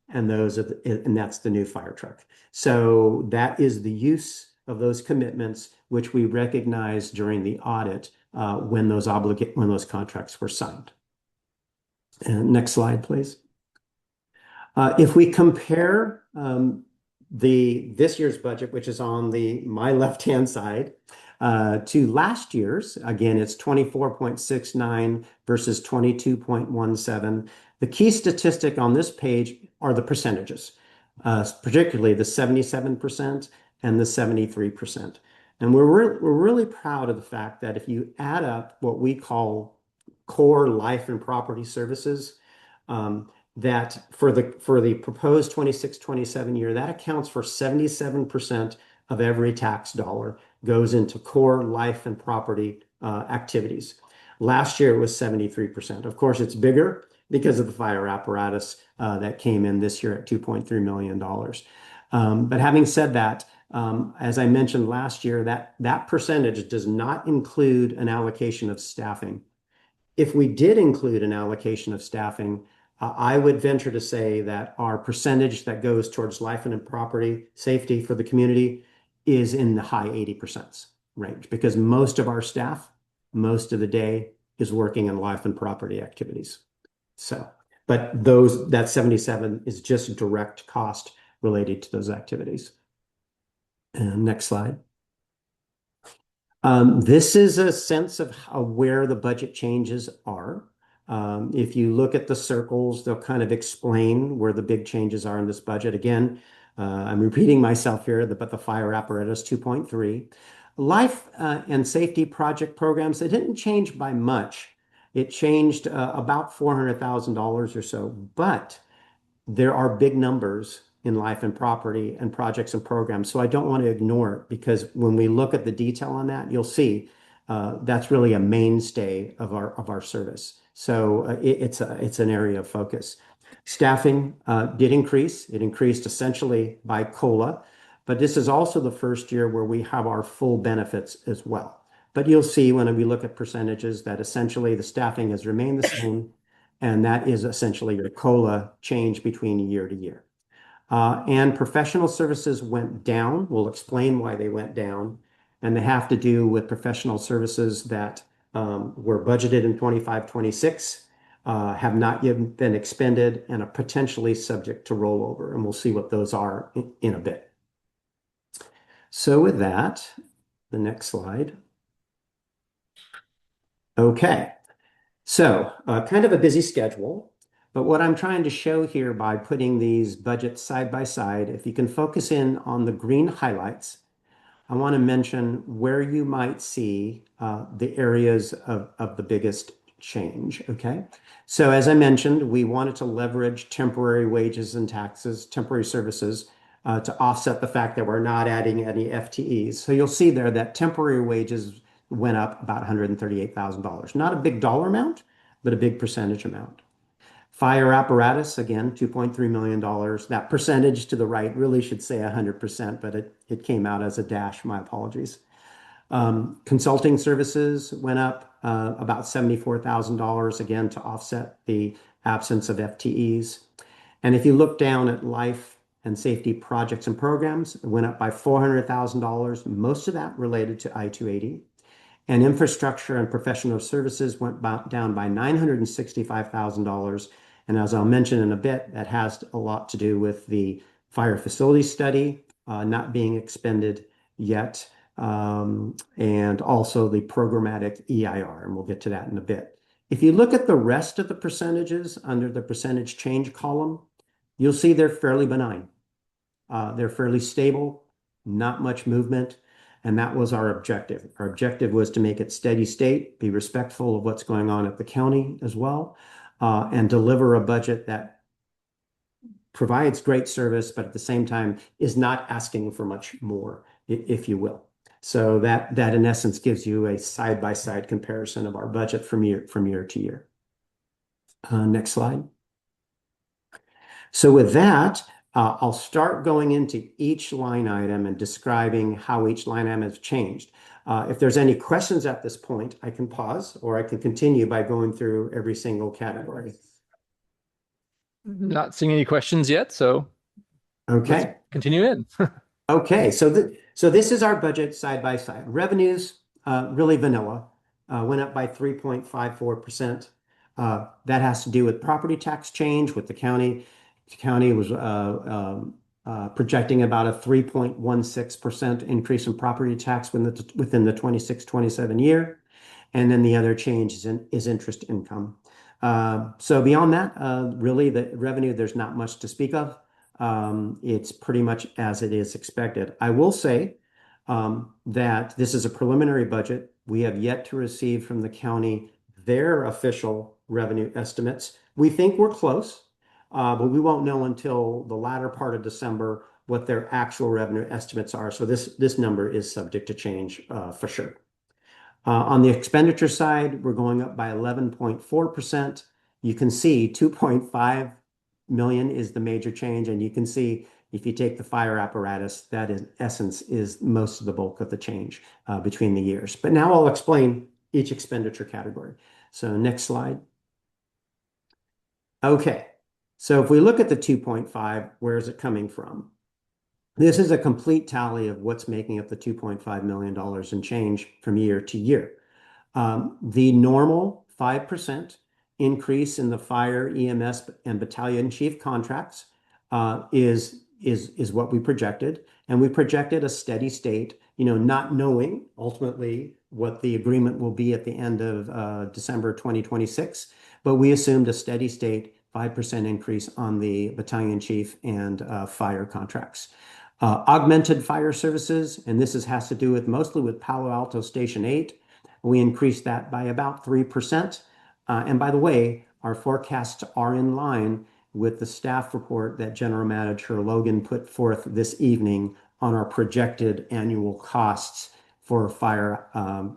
and that's the new fire truck. So that is the use of those commitments, which we recognized during the audit when those contracts were signed. And next slide, please. If we compare this year's budget, which is on my left-hand side, to last year's, again, it's 24.69 versus 22.17. The key statistic on this page are the percentages, particularly the 77% and the 73%. And we're really proud of the fact that if you add up what we call core life and property services, that for the proposed 26-27 year, that accounts for 77% of every tax dollar goes into core life and property activities. Last year it was 73%. Of course, it's bigger because of the fire apparatus that came in this year at $2.3 million. But having said that, as I mentioned last year, that percentage does not include an allocation of staffing. If we did include an allocation of staffing, I would venture to say that our percentage that goes towards life and property safety for the community is in the high 80% range, because most of our staff, most of the day, is working in life and property activities. So, but that 77 is just direct cost related to those activities. And next slide. This is a sense of where the budget changes are. If you look at the circles, they'll kind of explain where the big changes are in this budget. Again, I'm repeating myself here, but the fire apparatus 2.3. Life and safety project programs, they didn't change by much. It changed about $400,000 or so, but there are big numbers in life and property and projects and programs. So I don't want to ignore it, because when we look at the detail on that, you'll see that's really a mainstay of our service. So it's an area of focus. Staffing did increase. It increased essentially by COLA, but this is also the first year where we have our full benefits as well. But you'll see when we look at percentages that essentially the staffing has remained the same, and that is essentially your COLA change between year to year. And professional services went down. We'll explain why they went down, and they have to do with professional services that were budgeted in 25-26, have not yet been expended, and are potentially subject to rollover. And we'll see what those are in a bit. So with that, the next slide. Okay, so kind of a busy schedule, but what I'm trying to show here by putting these budgets side by side, if you can focus in on the green highlights, I want to mention where you might see the areas of the biggest change, okay? So as I mentioned, we wanted to leverage temporary wages and taxes, temporary services, to offset the fact that we're not adding any FTEs. So you'll see there that temporary wages went up about $138,000. Not a big dollar amount, but a big percentage amount. Fire apparatus, again, $2.3 million. That percentage to the right really should say 100%, but it came out as a dash. My apologies. Consulting services went up about $74,000, again, to offset the absence of FTEs. And if you look down at life and safety projects and programs, it went up by $400,000, most of that related to I-280. And infrastructure and professional services went down by $965,000. And as I'll mention in a bit, that has a lot to do with the fire facility study not being expended yet, and also the programmatic EIR, and we'll get to that in a bit. If you look at the rest of the percentages under the percentage change column, you'll see they're fairly benign. They're fairly stable, not much movement. And that was our objective. Our objective was to make it steady state, be respectful of what's going on at the county as well, and deliver a budget that provides great service, but at the same time is not asking for much more, if you will. So that in essence gives you a side-by-side comparison of our budget from year to year. Next slide. So with that, I'll start going into each line item and describing how each line item has changed. If there's any questions at this point, I can pause or I can continue by going through every single category. Not seeing any questions yet, so okay, continue in. Okay, so this is our budget side by side. Revenues, really vanilla, went up by 3.54%. That has to do with property tax change with the county. The county was projecting about a 3.16% increase in property tax within the 26-27 year. And then the other change is interest income. So beyond that, really the revenue, there's not much to speak of. It's pretty much as it is expected. I will say that this is a preliminary budget. We have yet to receive from the county their official revenue estimates. We think we're close. But we won't know until the latter part of December what their actual revenue estimates are. So this number is subject to change for sure. On the expenditure side, we're going up by 11.4%. You can see 2.5 million is the major change. And you can see if you take the fire apparatus, that in essence is most of the bulk of the change between the years. But now I'll explain each expenditure category. So next slide. Okay. So if we look at the 2.5, where is it coming from? This is a complete tally of what's making up the $2.5 million in change from year to year. The normal 5% increase in the fire, EMS, and battalion chief contracts is what we projected. And we projected a steady state, not knowing ultimately what the agreement will be at the end of December 2026. But we assumed a steady state 5% increase on the battalion chief and fire contracts. Augmented fire services, and this has to do mostly with Palo Alto Station 8. We increased that by about 3%. And by the way, our forecasts are in line with the staff report that General Manager Logan put forth this evening on our projected annual costs for fire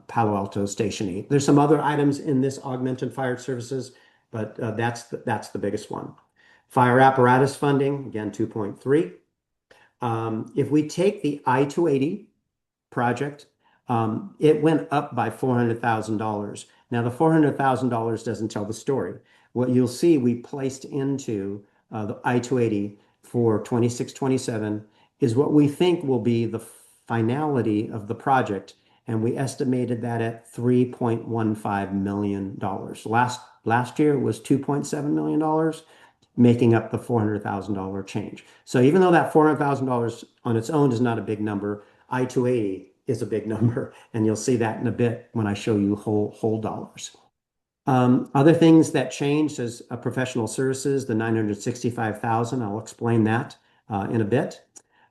Palo Alto Station 8. There's some other items in this augmented fire services, but that's the biggest one. Fire apparatus funding, again, 2.3. If we take the I-280 project, it went up by $400,000. Now, the $400,000 doesn't tell the story. What you'll see we placed into the I-280 for 26-27 is what we think will be the finality of the project, and we estimated that at $3.15 million. Last year was $2.7 million, making up the $400,000 change. So even though that $400,000 on its own is not a big number, I-280 is a big number, and you'll see that in a bit when I show you whole dollars. Other things that changed is professional services, the $965,000. I'll explain that in a bit.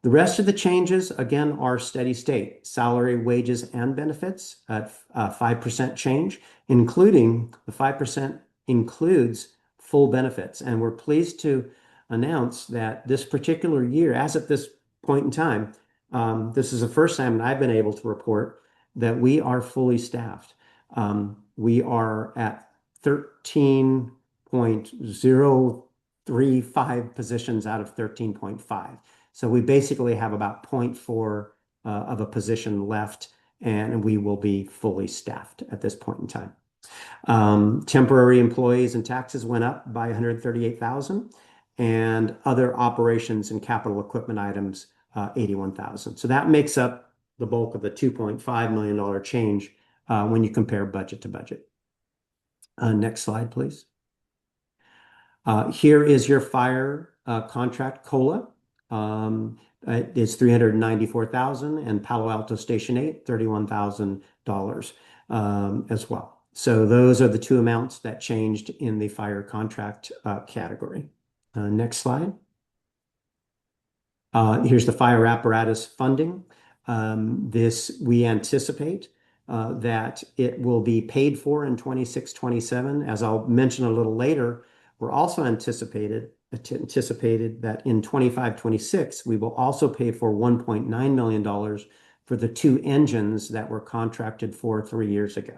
The rest of the changes, again, are steady state. Salary, wages, and benefits at 5% change, including the 5% includes full benefits. And we're pleased to announce that this particular year, as of this point in time, this is the first time that I've been able to report that we are fully staffed. We are at 13.035 positions out of 13.5. So we basically have about 0.4 of a position left, and we will be fully staffed at this point in time. Temporary employees and taxes went up by 138,000, and other operations and capital equipment items, 81,000. So that makes up the bulk of the $2.5 million change when you compare budget to budget. Next slide, please. Here is your fire contract COLA. It's $394,000, and Palo Alto Station 8, $31,000 as well. So those are the two amounts that changed in the fire contract category. Next slide. Here's the fire apparatus funding. This we anticipate that it will be paid for in 26-27. As I'll mention a little later, we're also anticipated that in 25-26, we will also pay for $1.9 million for the two engines that were contracted for 3 years ago.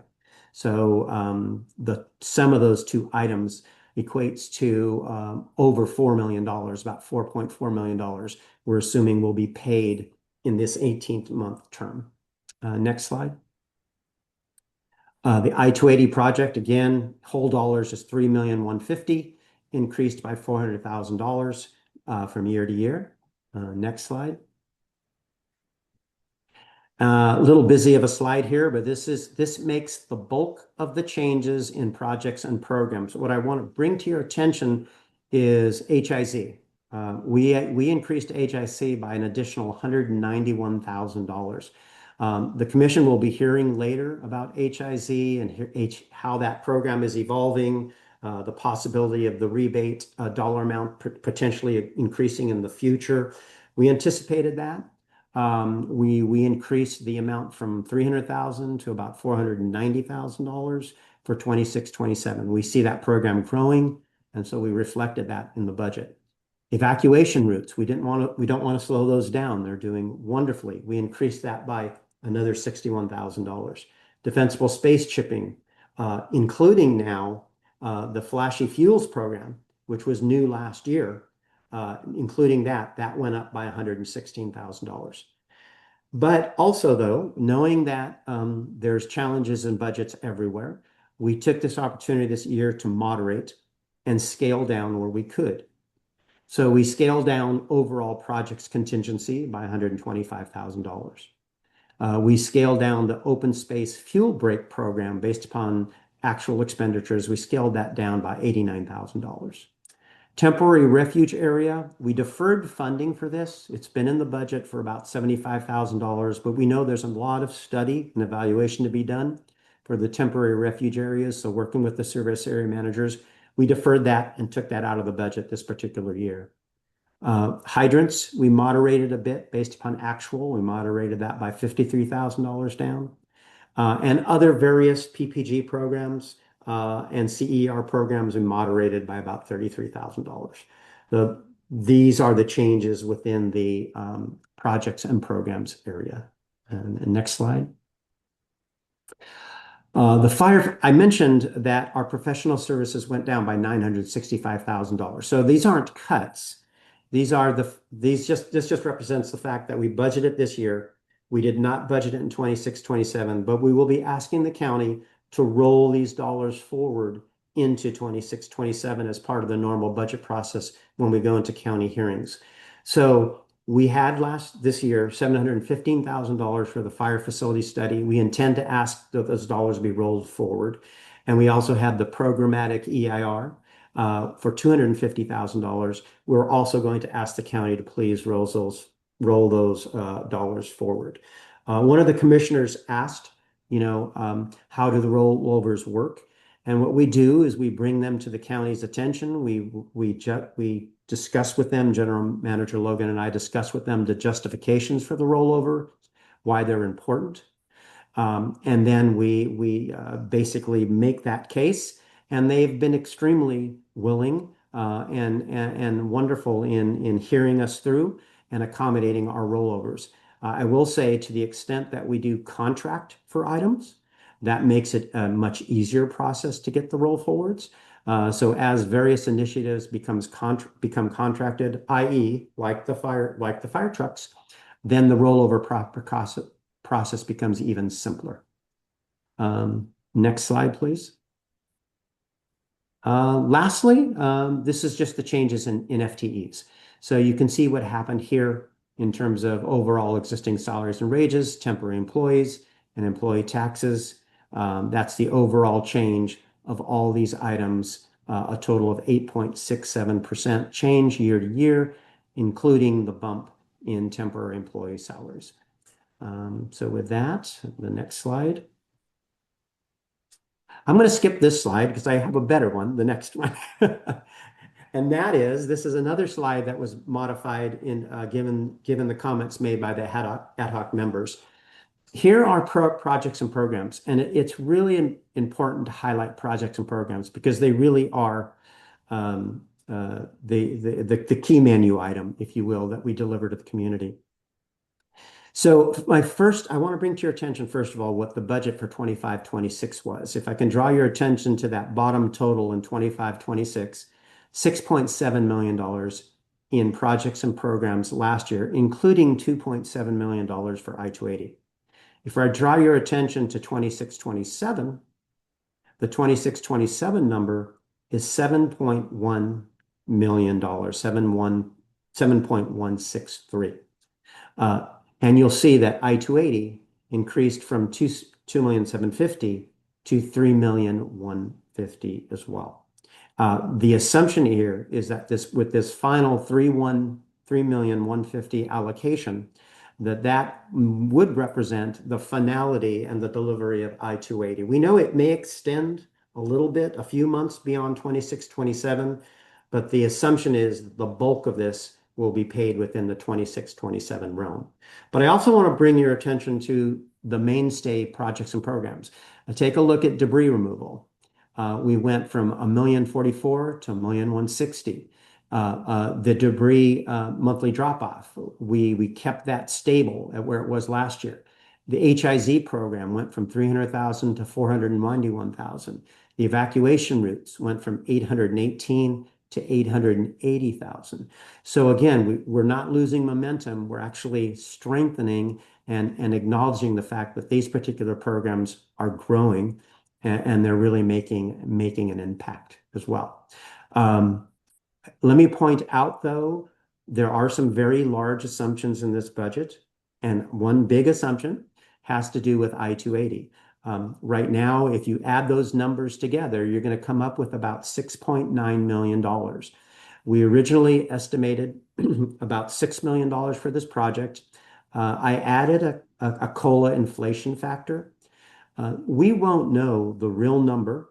So the sum of those two items equates to over $4 million, about $4.4 million we're assuming will be paid in this 18th month term. Next slide. The I-280 project, again, whole dollars is $3,150,000, increased by $400,000 from year to year. Next slide. A little busy of a slide here, but this makes the bulk of the changes in projects and programs. What I want to bring to your attention is HIZ. We increased HIC by an additional $191,000. The commission will be hearing later about HIZ and how that program is evolving, the possibility of the rebate dollar amount potentially increasing in the future. We anticipated that. We increased the amount from $300,000 to about $490,000 for 26-27. We see that program growing, and so we reflected that in the budget. Evacuation routes, we don't want to slow those down. They're doing wonderfully. We increased that by another $61,000. Defensible space chipping, including now the flashy fuels program, which was new last year, including that went up by $116,000. But also, though, knowing that there's challenges in budgets everywhere, we took this opportunity this year to moderate and scale down where we could. So we scaled down overall projects contingency by $125,000. We scaled down the open space fuel break program based upon actual expenditures. We scaled that down by $89,000. Temporary refuge area, we deferred funding for this. It's been in the budget for about $75,000, but we know there's a lot of study and evaluation to be done for the temporary refuge areas. So working with the service area managers, we deferred that and took that out of the budget this particular year. Hydrants, we moderated a bit based upon actual. We moderated that by $53,000 down. And other various PPG programs and CER programs, we moderated by about $33,000. These are the changes within the projects and programs area. And next slide. The fire, I mentioned that our professional services went down by $965,000. So these aren't cuts. This just represents the fact that we budgeted this year. We did not budget it in 26-27, but we will be asking the county to roll these dollars forward into 26-27 as part of the normal budget process when we go into county hearings. So we had this year $715,000 for the fire facility study. We intend to ask that those dollars be rolled forward. And we also had the programmatic EIR for $250,000. We're also going to ask the county to please roll those dollars forward. One of the commissioners asked, how do the rollovers work? And what we do is we bring them to the county's attention. We discuss with them, General Manager Logan and I discuss with them the justifications for the rollover, why they're important. And then we basically make that case, and they've been extremely willing and wonderful in hearing us through and accommodating our rollovers. I will say, to the extent that we do contract for items, that makes it a much easier process to get the roll forwards. So as various initiatives become contracted, i.e., like the fire trucks, then the rollover process becomes even simpler. Next slide, please. Lastly, this is just the changes in FTEs. So you can see what happened here in terms of overall existing salaries and wages, temporary employees, and employee taxes. That's the overall change of all these items, a total of 8.67% change year to year, including the bump in temporary employee salaries. So with that, the next slide. I'm going to skip this slide because I have a better one, the next one. And that is, this is another slide that was modified in given the comments made by the ad hoc members. Here are projects and programs, and it's really important to highlight projects and programs because they really are the key menu item, if you will, that we deliver to the community. So I want to bring to your attention, first of all, what the budget for 25-26 was. If I can draw your attention to that bottom total in 25-26, $6.7 million in projects and programs last year, including $2.7 million for I-280. If I draw your attention to 26-27, the 26-27 number is $7.1 million, 7.163. And you'll see that I-280 increased from $2,750,000 to $3,150,000 as well. The assumption here is that with this final $3,150,000 allocation, that would represent the finality and the delivery of I-280. We know it may extend a little bit, a few months beyond 26-27, but the assumption is the bulk of this will be paid within the 26-27 realm. But I also want to bring your attention to the mainstay projects and programs. Take a look at debris removal. We went from $1,044,000 to $1,160,000. The debris monthly drop-off, we kept that stable at where it was last year. The HIZ program went from $300,000 to $491,000. The evacuation routes went from $818,000 to $880,000. So again, we're not losing momentum. We're actually strengthening and acknowledging the fact that these particular programs are growing and they're really making an impact as well. Let me point out, though, there are some very large assumptions in this budget, and one big assumption has to do with I-280. Right now, if you add those numbers together, you're going to come up with about $6.9 million. We originally estimated about $6 million for this project. I added a COLA inflation factor. We won't know the real number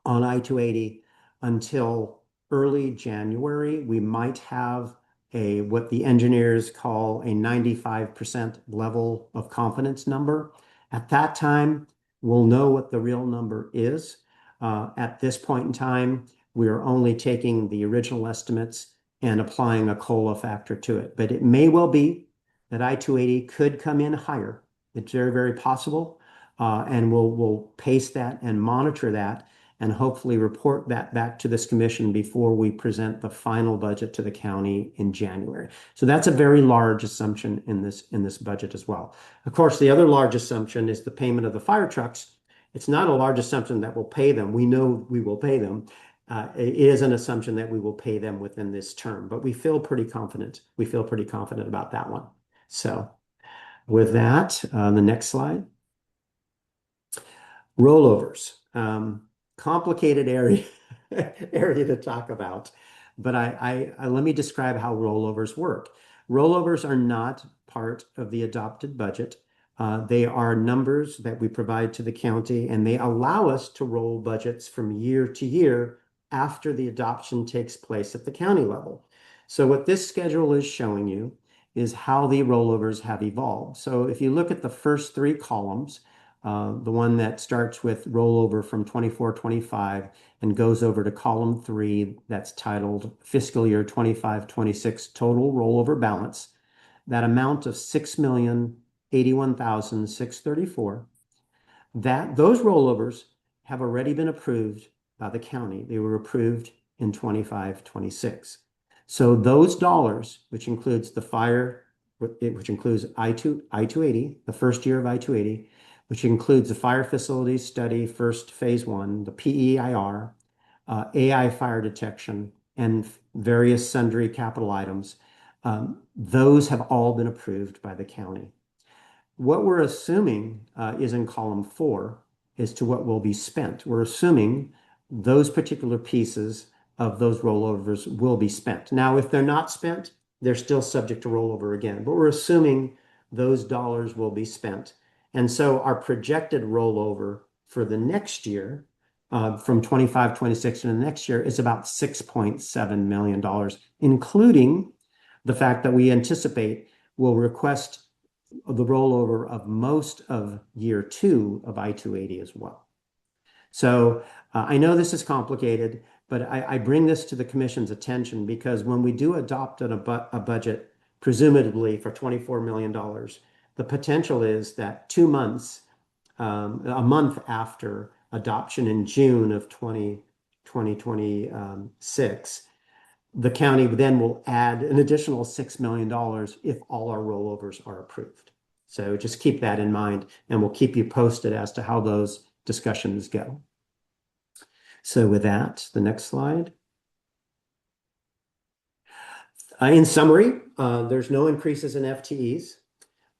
on I-280 until early January. We might have what the engineers call a 95% level of confidence number. At that time, we'll know what the real number is. At this point in time, we are only taking the original estimates and applying a COLA factor to it. But it may well be that I-280 could come in higher. It's very, very possible. And we'll pace that and monitor that and hopefully report that back to this commission before we present the final budget to the county in January. So that's a very large assumption in this budget as well. Of course, the other large assumption is the payment of the fire trucks. It's not a large assumption that we'll pay them. We know we will pay them. It is an assumption that we will pay them within this term, but we feel pretty confident. We feel pretty confident about that one. So with that, the next slide. Rollovers. Complicated area to talk about, but let me describe how rollovers work. Rollovers are not part of the adopted budget. They are numbers that we provide to the county, and they allow us to roll budgets from year to year after the adoption takes place at the county level. So what this schedule is showing you is how the rollovers have evolved. So if you look at the first three columns, the one that starts with rollover from 24-25 and goes over to column 3 that's titled fiscal year 25-26 total rollover balance, that amount of $6,081,634, that those rollovers have already been approved by the county. They were approved in 25-26. So those dollars, which includes the fire, which includes I-280, the first year of I-280, which includes the fire facilities study, first phase 1, the PEIR, AI fire detection, and various sundry capital items, those have all been approved by the county. What we're assuming is in column 4 as to what will be spent. We're assuming those particular pieces of those rollovers will be spent. Now, if they're not spent, they're still subject to rollover again, but we're assuming those dollars will be spent. And so our projected rollover for the next year, from 25-26 to the next year, is about $6.7 million, including the fact that we anticipate we'll request the rollover of most of year 2 of I-280 as well. So I know this is complicated, but I bring this to the commission's attention because when we do adopt a budget, presumably for $24 million, the potential is that 2 months, a month after adoption in June of 2026, the county then will add an additional $6 million if all our rollovers are approved. So just keep that in mind, and we'll keep you posted as to how those discussions go. So with that, the next slide. In summary, there's no increases in FTEs.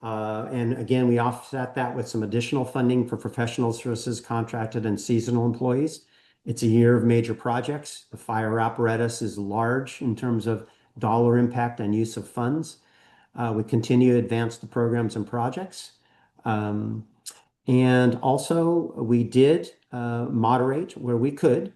And again, we offset that with some additional funding for professional services, contracted and seasonal employees. It's a year of major projects. The fire apparatus is large in terms of dollar impact and use of funds. We continue to advance the programs and projects. And also, we did moderate where we could,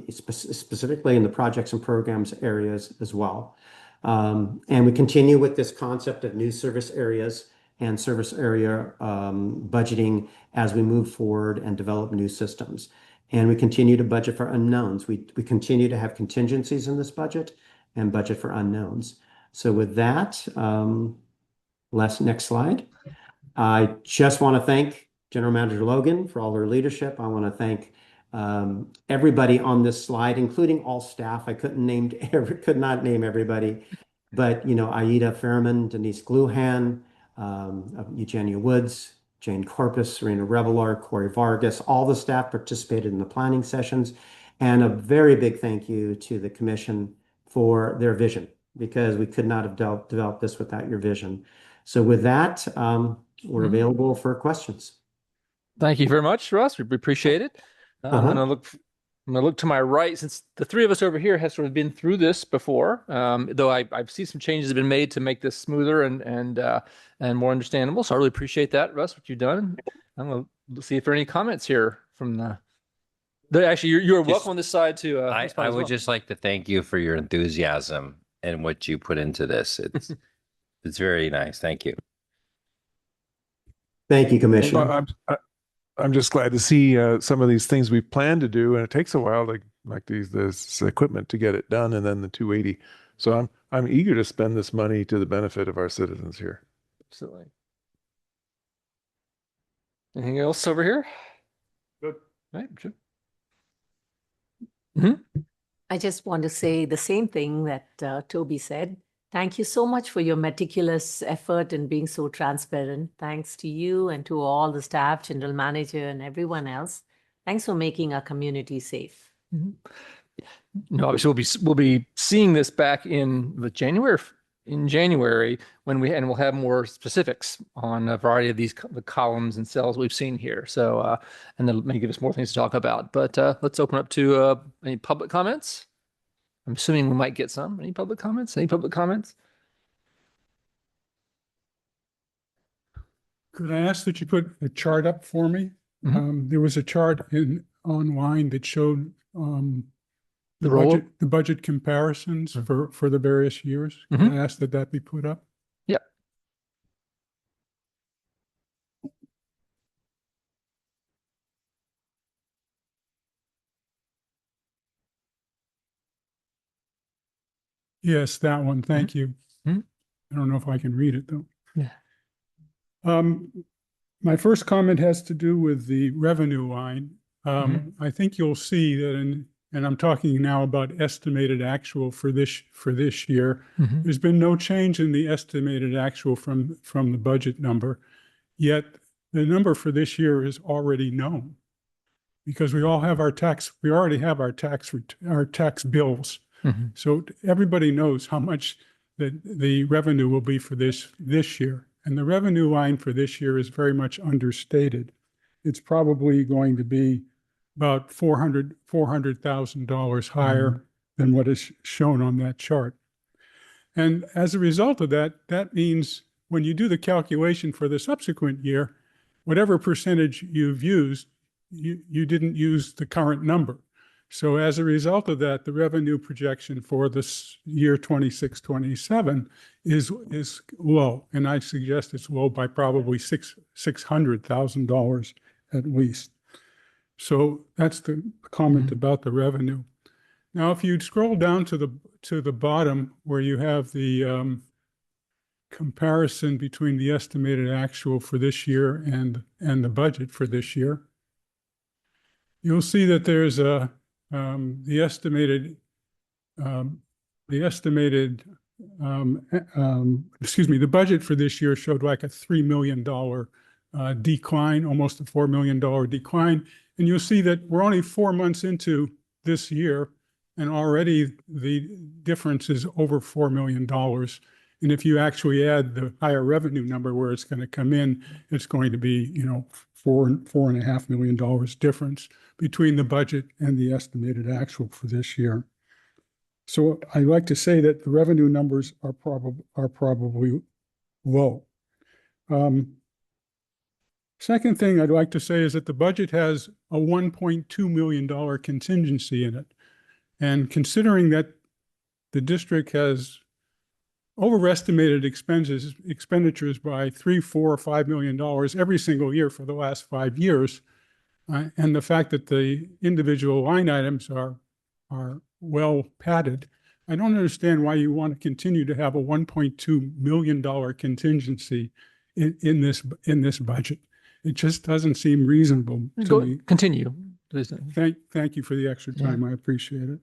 specifically in the projects and programs areas as well. And we continue with this concept of new service areas and service area budgeting as we move forward and develop new systems. And we continue to budget for unknowns. We continue to have contingencies in this budget and budget for unknowns. So with that, next slide. I just want to thank General Manager Logan for all her leadership. I want to thank everybody on this slide, including all staff. I could not name everybody, but Aida Fairman, Denise Gluhan, Eugenia Woods, Jane Corpus, Serena Revelar, Corey Vargas, all the staff participated in the planning sessions, and a very big thank you to the commission for their vision, because we could not have developed this without your vision. So with that, we're available for questions. Thank you very much, Russ. We appreciate it. I'm gonna look to my right, since the three of us over here have sort of been through this before. Though I've seen some changes have been made to make this smoother and more understandable. So I really appreciate that, Russ, what you've done. I'm gonna see if there are any comments here from the. Actually, you're welcome on this side too. I would just like to thank you for your enthusiasm and what you put into this. It's very nice. Thank you. Thank you, Commissioner. I'm just glad to see some of these things we plan to do, and it takes a while to like this equipment to get it done, and then the 280. So I'm eager to spend this money to the benefit of our citizens here. Absolutely. Anything else over here? Good. Right. Sure. I just want to say the same thing that Toby said. Thank you so much for your meticulous effort and being so transparent. Thanks to you and to all the staff, general manager, and everyone else. Thanks for making our community safe. Obviously we'll be seeing this back in January when we'll have more specifics on a variety of the columns and cells we've seen here. So and then may give us more things to talk about. But let's open up to any public comments. I'm assuming we might get some. Any public comments? Could I ask that you put a chart up for me? Mhm. There was a chart online that showed The roll. the budget comparisons for the various years. Could Mhm. I ask that that be put up? Yep. Yes, that one. Thank you. Mhm. I don't know if I can read it though. Yeah. My first comment has to do with the revenue line. I think you'll see that and I'm talking now about estimated actual for this year. Mhm. There's been no change in the estimated actual from the budget number, yet the number for this year is already known because we already have our tax bills. Mhm. So everybody knows how much the revenue will be for this year. And the revenue line for this year is very much understated. It's probably going to be about $400,000 higher than what is shown on that chart. And as a result of that, that means when you do the calculation for the subsequent year, whatever percentage you've used, you didn't use the current number. So as a result of that, the revenue projection for this year 26-27 is low. And I suggest it's low by probably $600,000 at least. So that's the comment about the revenue. Now, if you scroll down to the bottom where you have the comparison between the estimated actual for this year and the budget for this year, you'll see that there's the budget for this year showed like a $3 million decline, almost a $4 million decline. And you'll see that we're only 4 months into this year, and already the difference is over $4 million. And if you actually add the higher revenue number where it's going to come in, it's going to be, $4.5 million difference between the budget and the estimated actual for this year. So I like to say that the revenue numbers are probably low. Second thing I'd like to say is that the budget has a $1.2 million contingency in it. And considering that the district has overestimated expenditures by $3, $4, or $5 million every single year for the last 5 years, and the fact that the individual line items are well padded, I don't understand why you want to continue to have a $1.2 million contingency in this budget. It just doesn't seem reasonable to me. Continue. Thank you for the extra time. I appreciate it.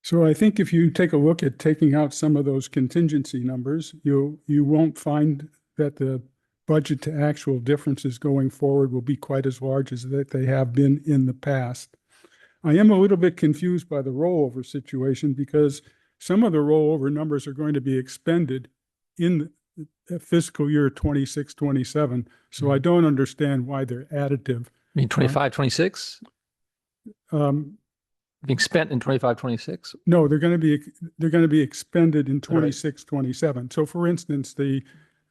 So I think if you take a look at taking out some of those contingency numbers, you won't find that the budget to actual differences going forward will be quite as large as that they have been in the past. I am a little bit confused by the rollover situation because some of the rollover numbers are going to be expended in the fiscal year 26-27. So I don't understand why they're additive. I mean, 25-26? Being spent in 25-26? No, they're going to be expended in 26-27. So for instance, the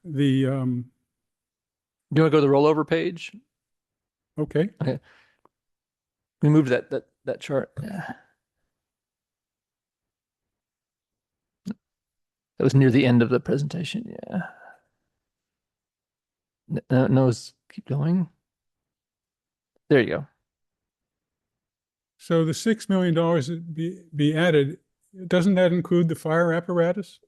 do you want to go to the rollover page? Okay. We moved that chart. Yeah. That was near the end of the presentation. Yeah. No, keep going. There you go. So the $6 million that be added, doesn't that include the fire apparatus?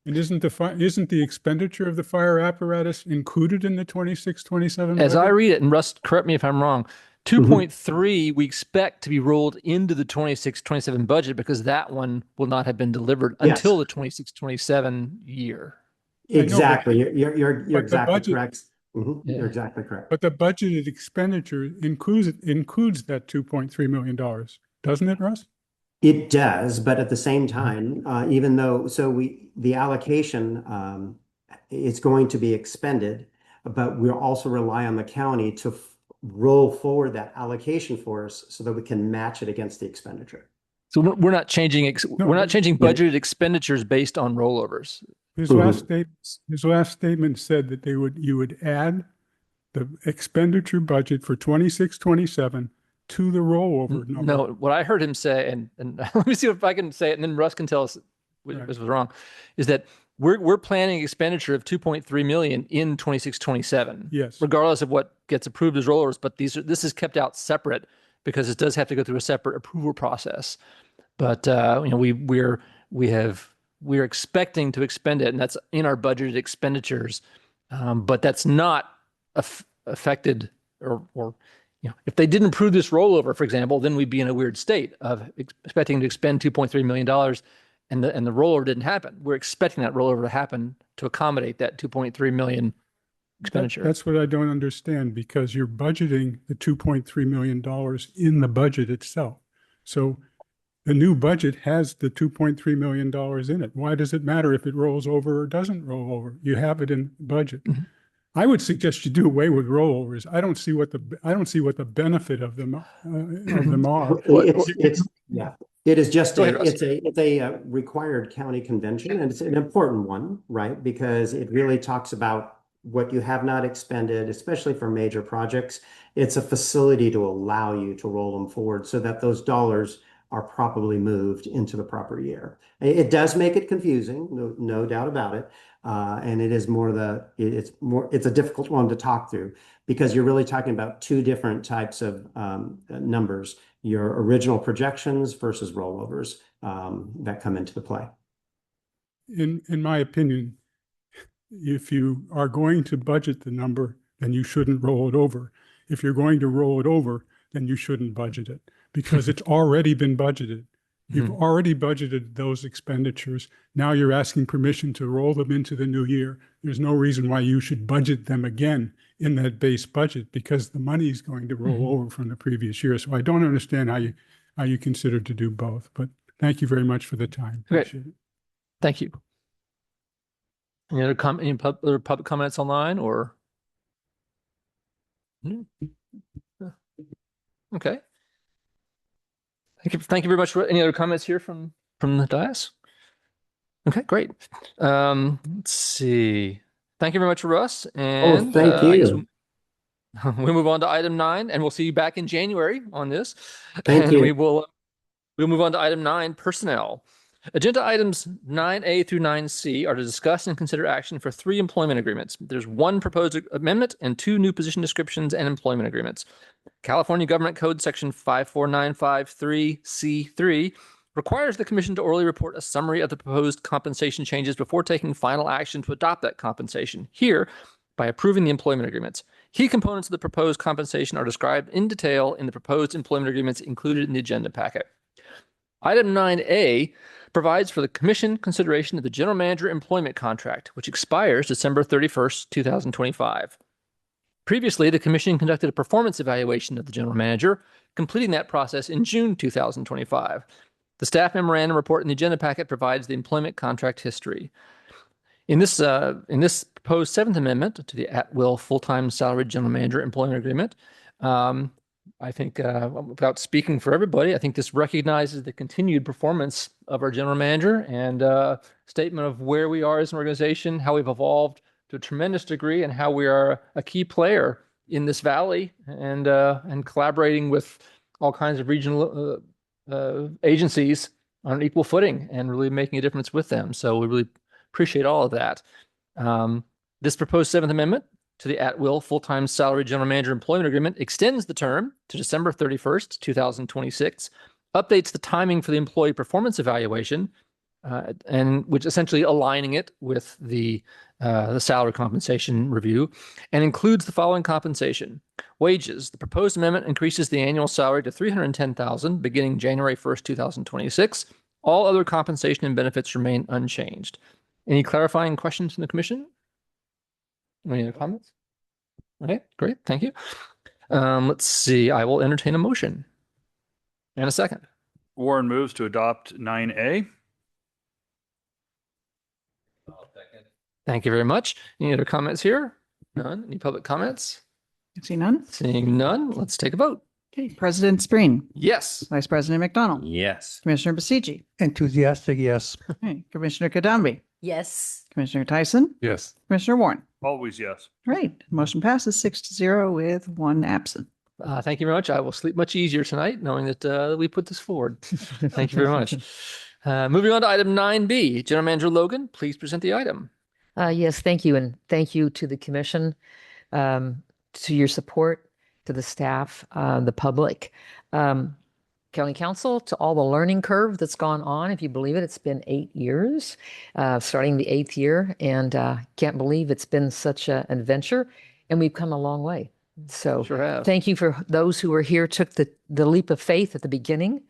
And isn't the expenditure of the fire apparatus included in the 26-27? As I read it, and Russ, correct me if I'm wrong, 2.3 we expect to be rolled into the 26-27 budget because that one will not have been delivered until the 26-27 year. Exactly. You're exactly correct. Yeah. You're exactly correct. But the budgeted expenditure includes that $2.3 million, doesn't it, Russ? It does, but at the same time, even though the allocation is going to be expended, but we also rely on the county to roll forward that allocation for us so that we can match it against the expenditure. So we're not changing we're not changing budgeted expenditures based on rollovers. His last statement said that you would add the expenditure budget for 26-27 to the rollover number. No, what I heard him say, and let me see if I can say it, and then Russ can tell us which was wrong, is that we're planning expenditure of 2.3 million in 26-27. Yes. Regardless of what gets approved as rollovers, but this is kept out separate because it does have to go through a separate approval process. But we're expecting to expend it, and that's in our budgeted expenditures. But that's not affected, or if they didn't approve this rollover, for example, then we'd be in a weird state of expecting to expend $2.3 million, and the rollover didn't happen. We're expecting that rollover to happen to accommodate that 2.3 million expenditure. That's what I don't understand, because you're budgeting the $2.3 million in the budget itself. So the new budget has the $2.3 million in it. Why does it matter if it rolls over or doesn't roll over? You have it in budget. Mm-hmm. I would suggest you do away with rollovers. I don't see what the benefit of them are. It is just it's a required county convention, and it's an important one, right? Because it really talks about what you have not expended, especially for major projects. It's a facility to allow you to roll them forward so that those dollars are properly moved into the proper year. It does make it confusing, no doubt about it. And it is it's a difficult one to talk through, because you're really talking about two different types of numbers, your original projections versus rollovers that come into the play. In my opinion, if you are going to budget the number, then you shouldn't roll it over. If you're going to roll it over, then you shouldn't budget it, because it's already been budgeted. You've already budgeted those expenditures. Now you're asking permission to roll them into the new year. There's no reason why you should budget them again in that base budget, because the money is going to roll over from the previous year. So I don't understand how you consider to do both. But thank you very much for the time. Appreciate it. Thank you. Any other public comments online, or? Okay. Thank you very much. Any other comments here from the dais? Okay, great. Let's see. Thank you very much, Russ. And thank you. We move on to item 9, and we'll see you back in January on this. Thank you. We'll move on to item 9, personnel. Agenda items 9A through 9C are to discuss and consider action for 3 employment agreements. There's 1 proposed amendment and 2 new position descriptions and employment agreements. California Government Code Section 54953C3 requires the Commission to orally report a summary of the proposed compensation changes before taking final action to adopt that compensation, here by approving the employment agreements. Key components of the proposed compensation are described in detail in the proposed employment agreements included in the agenda packet. Item 9A provides for the Commission consideration of the General Manager Employment Contract, which expires December 31st, 2025. Previously, the Commission conducted a performance evaluation of the General Manager, completing that process in June 2025. The staff memorandum report in the agenda packet provides the employment contract history. In this proposed 7th Amendment to the at-will full-time salaried General Manager Employment Agreement, I think, without speaking for everybody, I think this recognizes the continued performance of our general manager, and statement of where we are as an organization, how we've evolved to a tremendous degree, and how we are a key player in this valley, and collaborating with all kinds of regional agencies on an equal footing and really making a difference with them. So we really appreciate all of that. This proposed 7th Amendment to the at-will full-time salary general manager employment agreement extends the term to December 31st, 2026, updates the timing for the employee performance evaluation, and which essentially aligning it with the salary compensation review, and includes the following compensation. Wages. The proposed amendment increases the annual salary to $310,000 beginning January 1st, 2026. All other compensation and benefits remain unchanged. Any clarifying questions from the Commission? Any other comments? Okay, great. Thank you. Let's see. I will entertain a motion. And a second. Warren moves to adopt 9A. Thank you very much. Any other comments here? None. Any public comments? See none? Seeing none, let's take a vote. Okay, President Spreen, Yes. Vice President McDonald, Yes. Commissioner Basiji, Enthusiastic, yes. okay, Commissioner Kadambi, Yes. Commissioner Tyson, Yes. Commissioner Warren. Always yes. Right, motion passes 6-0 with one absent. Thank you very much. I will sleep much easier tonight knowing that we put this forward. Thank you very much. Moving on to item 9B. General Manager Logan, please present the item. Yes, thank you. And thank you to the commission, to your support, to the staff, the public, county council, to all the learning curve that's gone on. If you believe it, it's been 8 years, starting the 8th year, and can't believe it's been such an adventure, and we've come a long way. So Sure have. thank you for those who were here, took the leap of faith at the beginning,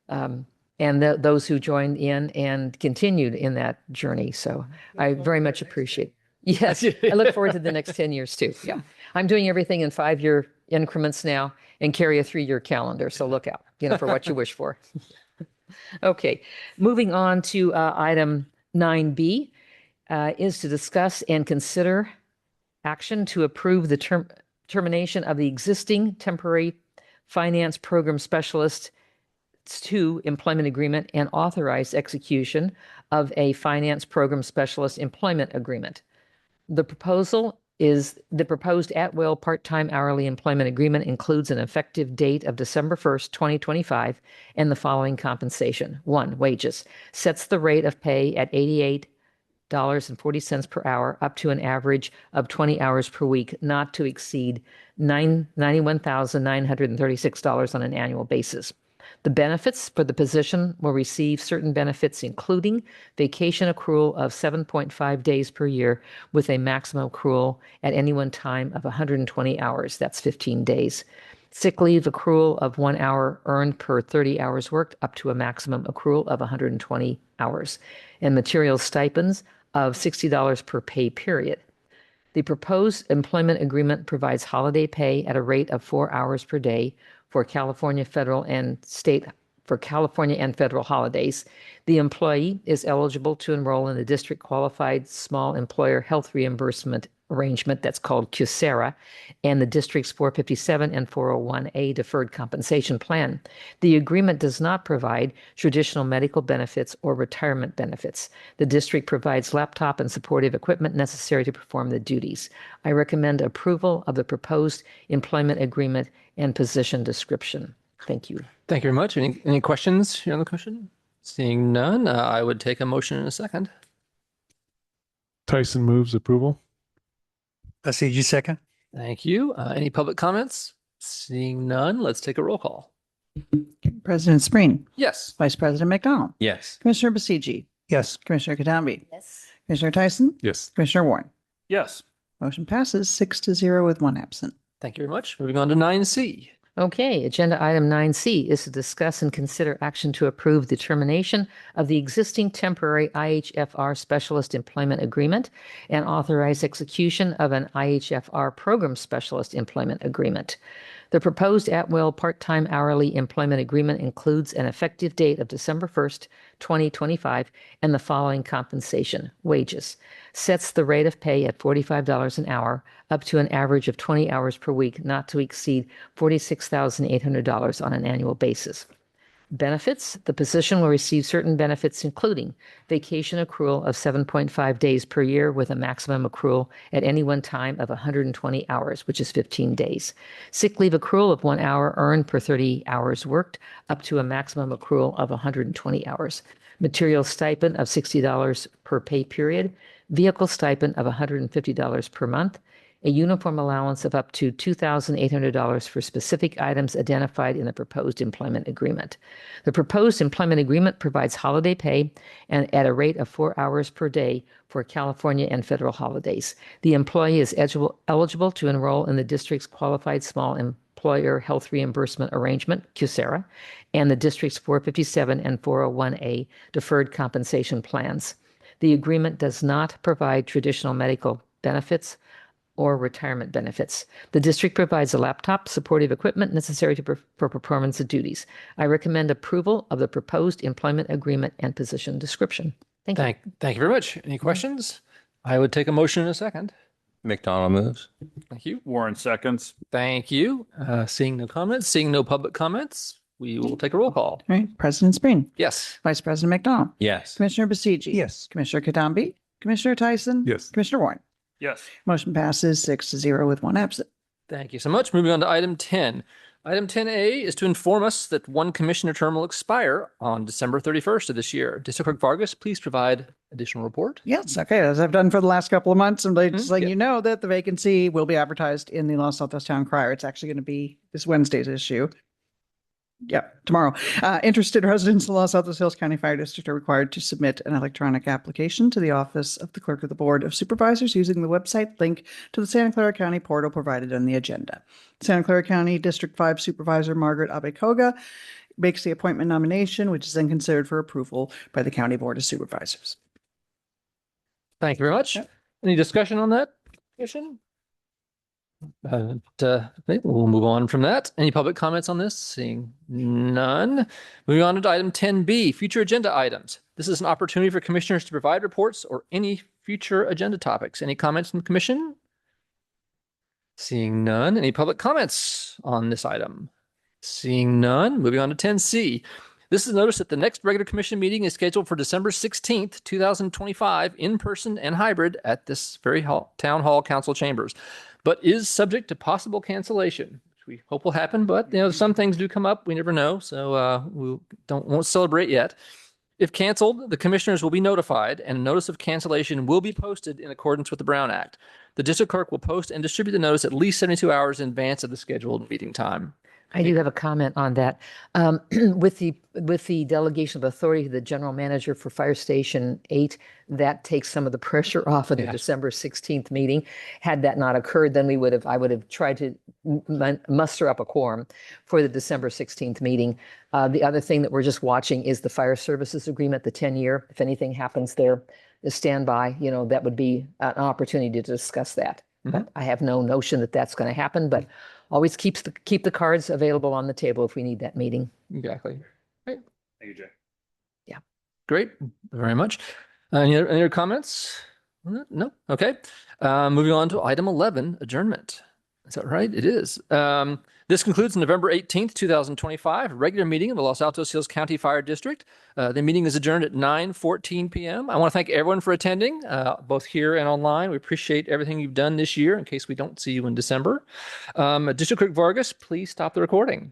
and those who joined in and continued in that journey. So I very much appreciate it. Yes, I look forward to the next 10 years too. Yeah, I'm doing everything in 5-year increments now and carry a 3-year calendar. So look out, for what you wish for. Okay, moving on to item 9B is to discuss and consider action to approve the termination of the existing temporary finance program specialist to employment agreement and authorize execution of a finance program specialist employment agreement. The proposed at-will part-time hourly employment agreement includes an effective date of December 1st, 2025, and the following compensation. 1, wages. Sets the rate of pay at $88.40 per hour, up to an average of 20 hours per week, not to exceed $91,936 on an annual basis. The benefits for the position will receive certain benefits, including vacation accrual of 7.5 days per year with a maximum accrual at any one time of 120 hours. That's 15 days. Sick leave accrual of 1 hour earned per 30 hours worked, up to a maximum accrual of 120 hours. And material stipends of $60 per pay period. The proposed employment agreement provides holiday pay at a rate of 4 hours per day for California federal and federal holidays. The employee is eligible to enroll in the district qualified small employer health reimbursement arrangement that's called QSERA, and the district's 457 and 401A deferred compensation plan. The agreement does not provide traditional medical benefits or retirement benefits. The district provides laptop and supportive equipment necessary to perform the duties. I recommend approval of the proposed employment agreement and position description. Thank you. Thank you very much. Any questions here on the question? Seeing none, I would take a motion in a second. Tyson moves approval. Basiji, second. Thank you. Any public comments? Seeing none, let's take a roll call. President Spreen, Yes. Vice President McDonald, Yes. Commissioner Basiji, Yes. Commissioner Kadambi, Yes. Commissioner Tyson, Yes. Commissioner Warren. Yes. Motion passes 6-0 with one absent. Thank you very much. Moving on to 9C. Okay, agenda item 9C is to discuss and consider action to approve the termination of the existing temporary IHFR specialist employment agreement and authorize execution of an IHFR program specialist employment agreement. The proposed at-will part-time hourly employment agreement includes an effective date of December 1st, 2025, and the following compensation: wages. Sets the rate of pay at $45 an hour, up to an average of 20 hours per week, not to exceed $46,800 on an annual basis. Benefits: the position will receive certain benefits, including vacation accrual of 7.5 days per year with a maximum accrual at any one time of 120 hours, which is 15 days. Sick leave accrual of 1 hour earned per 30 hours worked, up to a maximum accrual of 120 hours. Material stipend of $60 per pay period. Vehicle stipend of $150 per month. A uniform allowance of up to $2,800 for specific items identified in the proposed employment agreement. The proposed employment agreement provides holiday pay and at a rate of 4 hours per day for California and federal holidays. The employee is eligible to enroll in the district's qualified small employer health reimbursement arrangement, QSERA, and the district's 457 and 401A deferred compensation plans. The agreement does not provide traditional medical benefits or retirement benefits. The district provides a laptop, supportive equipment necessary for performance of duties. I recommend approval of the proposed employment agreement and position description. Thank you. Thank you very much. Any questions? I would take a motion in a second. McDonald moves. Thank you. Warren seconds. Thank you. Seeing no comments, seeing no public comments, we will take a roll call. All right, President Spreen, Yes. Vice President McDonald, Yes. Commissioner Basiji. Yes. Commissioner Katambi, Commissioner Tyson. Yes. Commissioner Warren. Yes. Motion passes 6-0 with one absent. Thank you so much. Moving on to item 10. Item 10A is to inform us that one commissioner term will expire on December 31st of this year. District Clerk Vargas, please provide additional report. Yes, okay, as I've done for the last couple of months, and just letting yeah. you know that the vacancy will be advertised in the Los Altos Town Crier. It's actually going to be this Wednesday's issue. Yeah, tomorrow. Interested residents of Los Altos Hills County Fire District are required to submit an electronic application to the Office of the Clerk of the Board of Supervisors using the website link to the Santa Clara County portal provided on the agenda. Santa Clara County District 5 Supervisor Margaret Abekoga makes the appointment nomination, which is then considered for approval by the County Board of Supervisors. Thank you very much. Yep. Any discussion on that? Discussion? Okay, we'll move on from that. Any public comments on this? Seeing none. Moving on to item 10B, future agenda items. This is an opportunity for commissioners to provide reports or any future agenda topics. Any comments from the commission? Seeing none. Any public comments on this item? Seeing none. Moving on to 10C. This is a notice that the next regular commission meeting is scheduled for December 16th, 2025, in person and hybrid at this very town hall council chambers, but is subject to possible cancellation, which we hope will happen. But some things do come up. We never know, so we won't celebrate yet. If canceled, the commissioners will be notified, and a notice of cancellation will be posted in accordance with the Brown Act. The district clerk will post and distribute the notice at least 72 hours in advance of the scheduled meeting time. I do have a comment on that. With the delegation of authority to the general manager for Fire Station 8, that takes some of the pressure off of the December 16th meeting. Had that not occurred, then I would have tried to muster up a quorum for the December 16th meeting. The other thing that we're just watching is the fire services agreement, the 10-year. If anything happens there, the standby, that would be an opportunity to discuss that. But I have no notion that that's going to happen, but always keep the cards available on the table if we need that meeting. Exactly. Right. Thank you, Jay. Yeah. Great. Very much. Any other comments? No. Okay. Moving on to item 11, adjournment. Is that right? It is. This concludes November 18th, 2025, regular meeting of the Los Altos Hills County Fire District. The meeting is adjourned at 9:14 p.m. I want to thank everyone for attending, both here and online. We appreciate everything you've done this year in case we don't see you in December. District Clerk Vargas, please stop the recording.